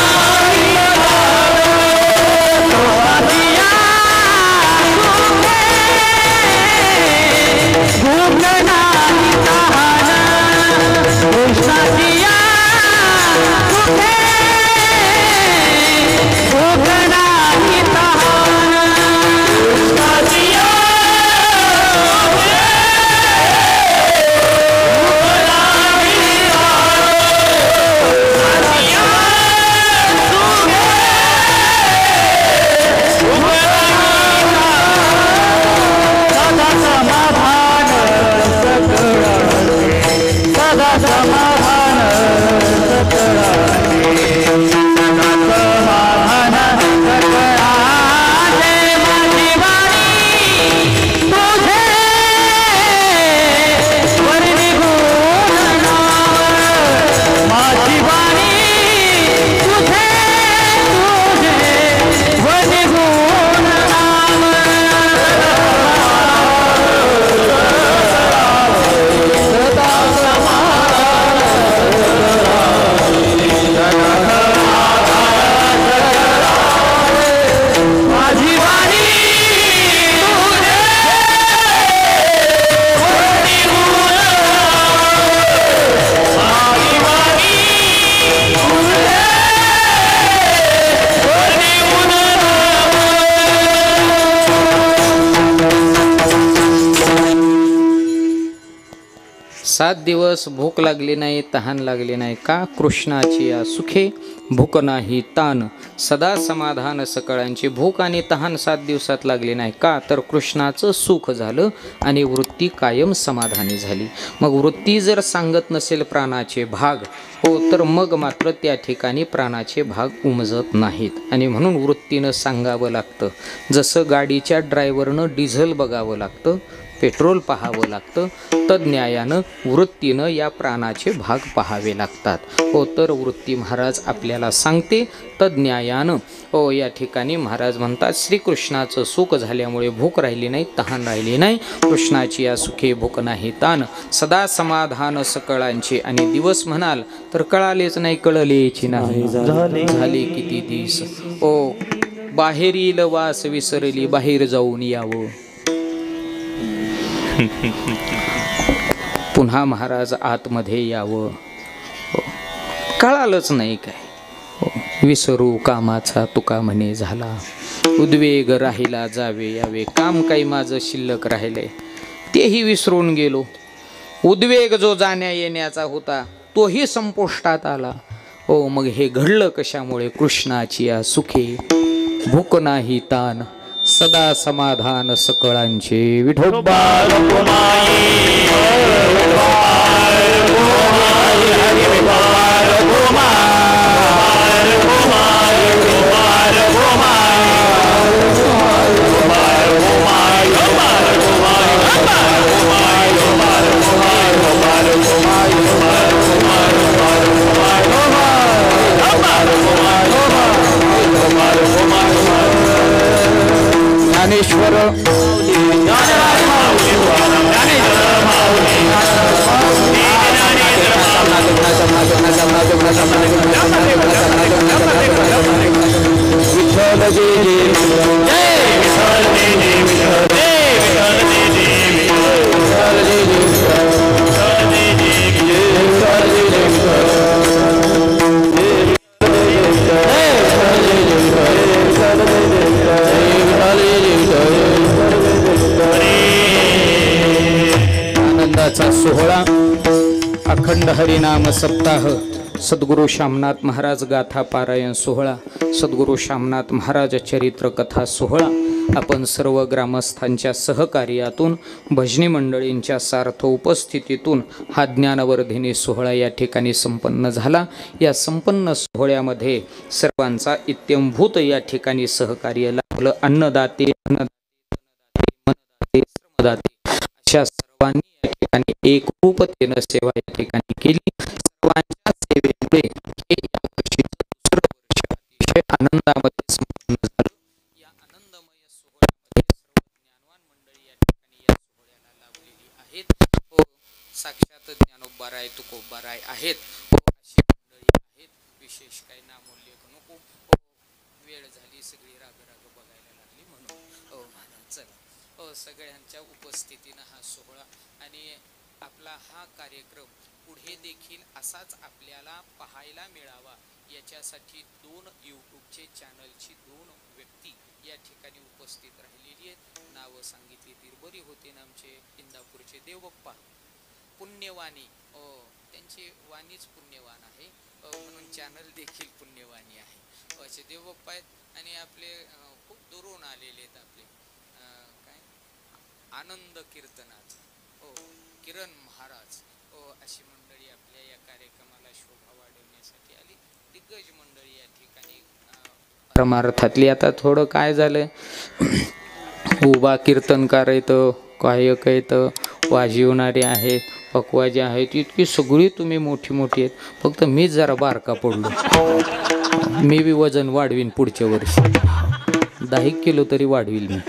A: 7 दिवस भूक लागली नाही, तहान लागली नाही. का? कृष्णाची या सुखे भूक नाही तान, सदा समाधान सकळांची. भूक आणि तहान 7 दिवसात लागली नाही. का? तर कृष्णाचं सुख झालं आणि वृत्ती कायम समाधानी झाली. मग वृत्ती जर सांगत नसेल प्राणाचे भाग, हो, तर मग मात्र त्या ठिकाणी प्राणाचे भाग उमजत नाहीत. आणि म्हणून वृत्तीनं सांगावं लागतं. जसं गाडीच्या ड्रायव्हरनं डिझेल बघावं लागतं, पेट्रोल पाहावं लागतं, तज्ज्ञायानं वृत्तीनं या प्राणाचे भाग पाहावे लागतात. हो, तर वृत्ती महाराज आपल्याला सांगते तज्ज्ञायानं. हो, या ठिकाणी महाराज म्हणतात श्रीकृष्णाचं सुख झाल्यामुळे भूक राहिली नाही, तहान राहिली नाही. कृष्णाची या सुखे भूक नाही तान, सदा समाधान सकळांचे. आणि दिवस म्हणाल तर कळालेच नाही, कळलेची नाही. झाले किती दिस, ओ बाहेर येईल वास विसरली, बाहेर जाऊन यावं. पुन्हा महाराज आतमध्ये यावं. हो, कळालंच नाही काय. हो, विसरू कामाचा तुका म्हणे झाला, उद्वेग राहिला जावे यावे. काम काही माझं शिल्लक राहिलंय तेही विसरून गेलो. उद्वेग जो जाण्या येण्याचा होता तोही संपुष्टात आला. हो, मग हे घडलं कशामुळे? कृष्णाची या सुखे भूक नाही तान, सदा समाधान सकळांचे. विठोबा ज्ञानेश्वर आनंदाचा सोहळा अखंड हरिनाम सप्ताह, सद्गुरु शामनाथ महाराज गाथा पारायण सोहळा, सद्गुरु शामनाथ महाराज चरित्र कथा सोहळा आपण सर्व ग्रामस्थांच्या सहकार्यातून, भजनी मंडळींच्या सार्थ उपस्थितीतून हा ज्ञानवर्धिनी सोहळा या ठिकाणी संपन्न झाला. या संपन्न सोहळ्यामध्ये सर्वांचा इत्यंभूत या ठिकाणी सहकार्य लाभलं. अन्नदाते, मनदाते, श्रमदाते अशा सर्वांनी या ठिकाणी एकरूपतेनं सेवा या ठिकाणी केली. सर्वांच्या सेवेमुळे हे या वर्षीचं दुसरं वर्ष अतिशय आनंदामध्ये संपन्न झालं. या आनंदमय सोहळ्यामध्ये सर्व ज्ञानवान मंडळी या ठिकाणी या सोहळ्याला लाभलेली आहेत. हो, साक्षात ज्ञानोबाराय तुकोबाराय आहेत. हो, अशी मंडळी आहेत. विशेष काही नामोल्लेख नको. हो, वेळ झाली, सगळी राग बघायला लागली म्हणून. हो महाराज, चला. हो, सगळ्यांच्या उपस्थितीनं हा सोहळा आणि आपला हा कार्यक्रम पुढे देखील असाच आपल्याला पाहायला मिळावा याच्यासाठी 2 यूट्यूबचे चॅनलची 2 व्यक्ती या ठिकाणी उपस्थित राहिलेली आहेत. नावं सांगितली ती बरी होती ना. आमचे इंदापूरचे देवबाप्पा पुण्यवाणी, त्यांची वाणीच पुण्यवान आहे म्हणून चॅनल देखील पुण्यवाणी आहे. असे देवबाप्पा आहेत. आणि आपले खूप दुरून आलेले आहेत आपले काय आनंद कीर्तनात, हो, किरण महाराज. हो, अशी मंडळी आपल्या या कार्यक्रमाला शोभा वाढवण्यासाठी आली. दिग्गज मंडळी या ठिकाणी परमार्थातली. आता थोडं काय झालं, उभा कीर्तनकार येतं, गायक येतं, वाजवणारे आहेत, पकवाजे आहेत, इतकी सगळी तुम्ही मोठी मोठी आहेत. फक्त मीच जरा बारका पडलो. मी बी वजन वाढवीन पुढच्या वर्षी, 10 किलो तरी वाढवील मी.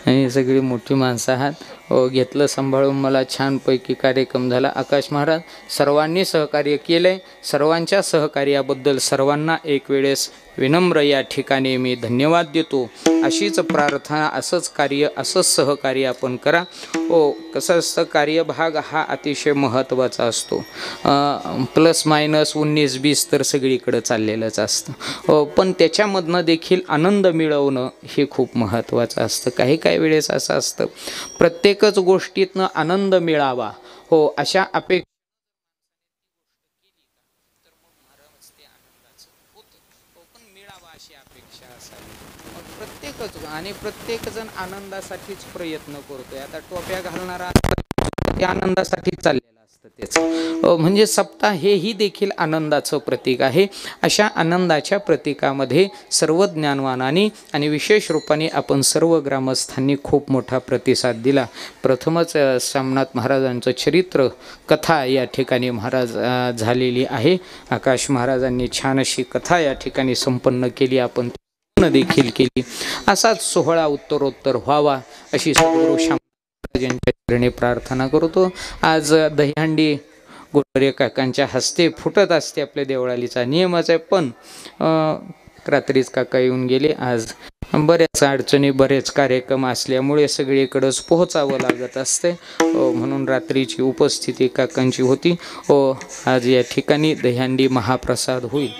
A: आणि सगळी मोठी माणसं आहात. घेतलं सांभाळून. मला छानपैकी कार्यक्रम झाला. आकाश महाराज सर्वांनी सहकार्य केलंय. सर्वांच्या सहकार्याबद्दल सर्वांना एक वेळेस विनम्र या ठिकाणी मी धन्यवाद देतो. अशीच प्रार्थना, असंच कार्य, असंच सहकार्य आपण करा. हो, कसं असतं, कार्यभाग हा अतिशय महत्त्वाचा असतो. प्लस मायनस 19-20 तर सगळीकडं चाललेलंच असतं. हो, पण त्याच्यामधनं देखील आनंद मिळवणं हे खूप महत्त्वाचं असतं. काही वेळेस असं असतं, प्रत्येकच गोष्टीतनं आनंद मिळावा, हो, अशा अपेक्षा प्रत्येक जण आनंदासाठीच प्रयत्न करतोय. आता टोप्या घालणारा ते आनंदासाठी चाललेलं असतं त्याचं. म्हणजे सप्ताह हेही देखील आनंदाचं प्रतीक आहे. अशा आनंदाच्या प्रतीकामध्ये सर्व ज्ञानवानांनी आणि विशेष रूपाने आपण सर्व ग्रामस्थांनी खूप मोठा प्रतिसाद दिला. प्रथमच सोमनाथ महाराजांचं चरित्र कथा या ठिकाणी महाराज झालेली आहे. आकाश महाराजांनी छान अशी कथा या ठिकाणी संपन्न केली, आपण देखील केली. असाच सोहळा उत्तरोत्तर व्हावा अशी सद्गुरू श्यामराजांच्या चरणी प्रार्थना करतो. आज दहीहंडी गोरे काकांच्या हस्ते फुटत असते, आपल्या देवळालीचा नियमच आहे. पण रात्रीच काका येऊन गेले. आज बऱ्याच अडचणी, बरेच कार्यक्रम असल्यामुळे सगळीकडंच पोहोचावं लागत असते, म्हणून रात्रीची उपस्थिती काकांची होती. आज या ठिकाणी दहीहंडी महाप्रसाद होईल.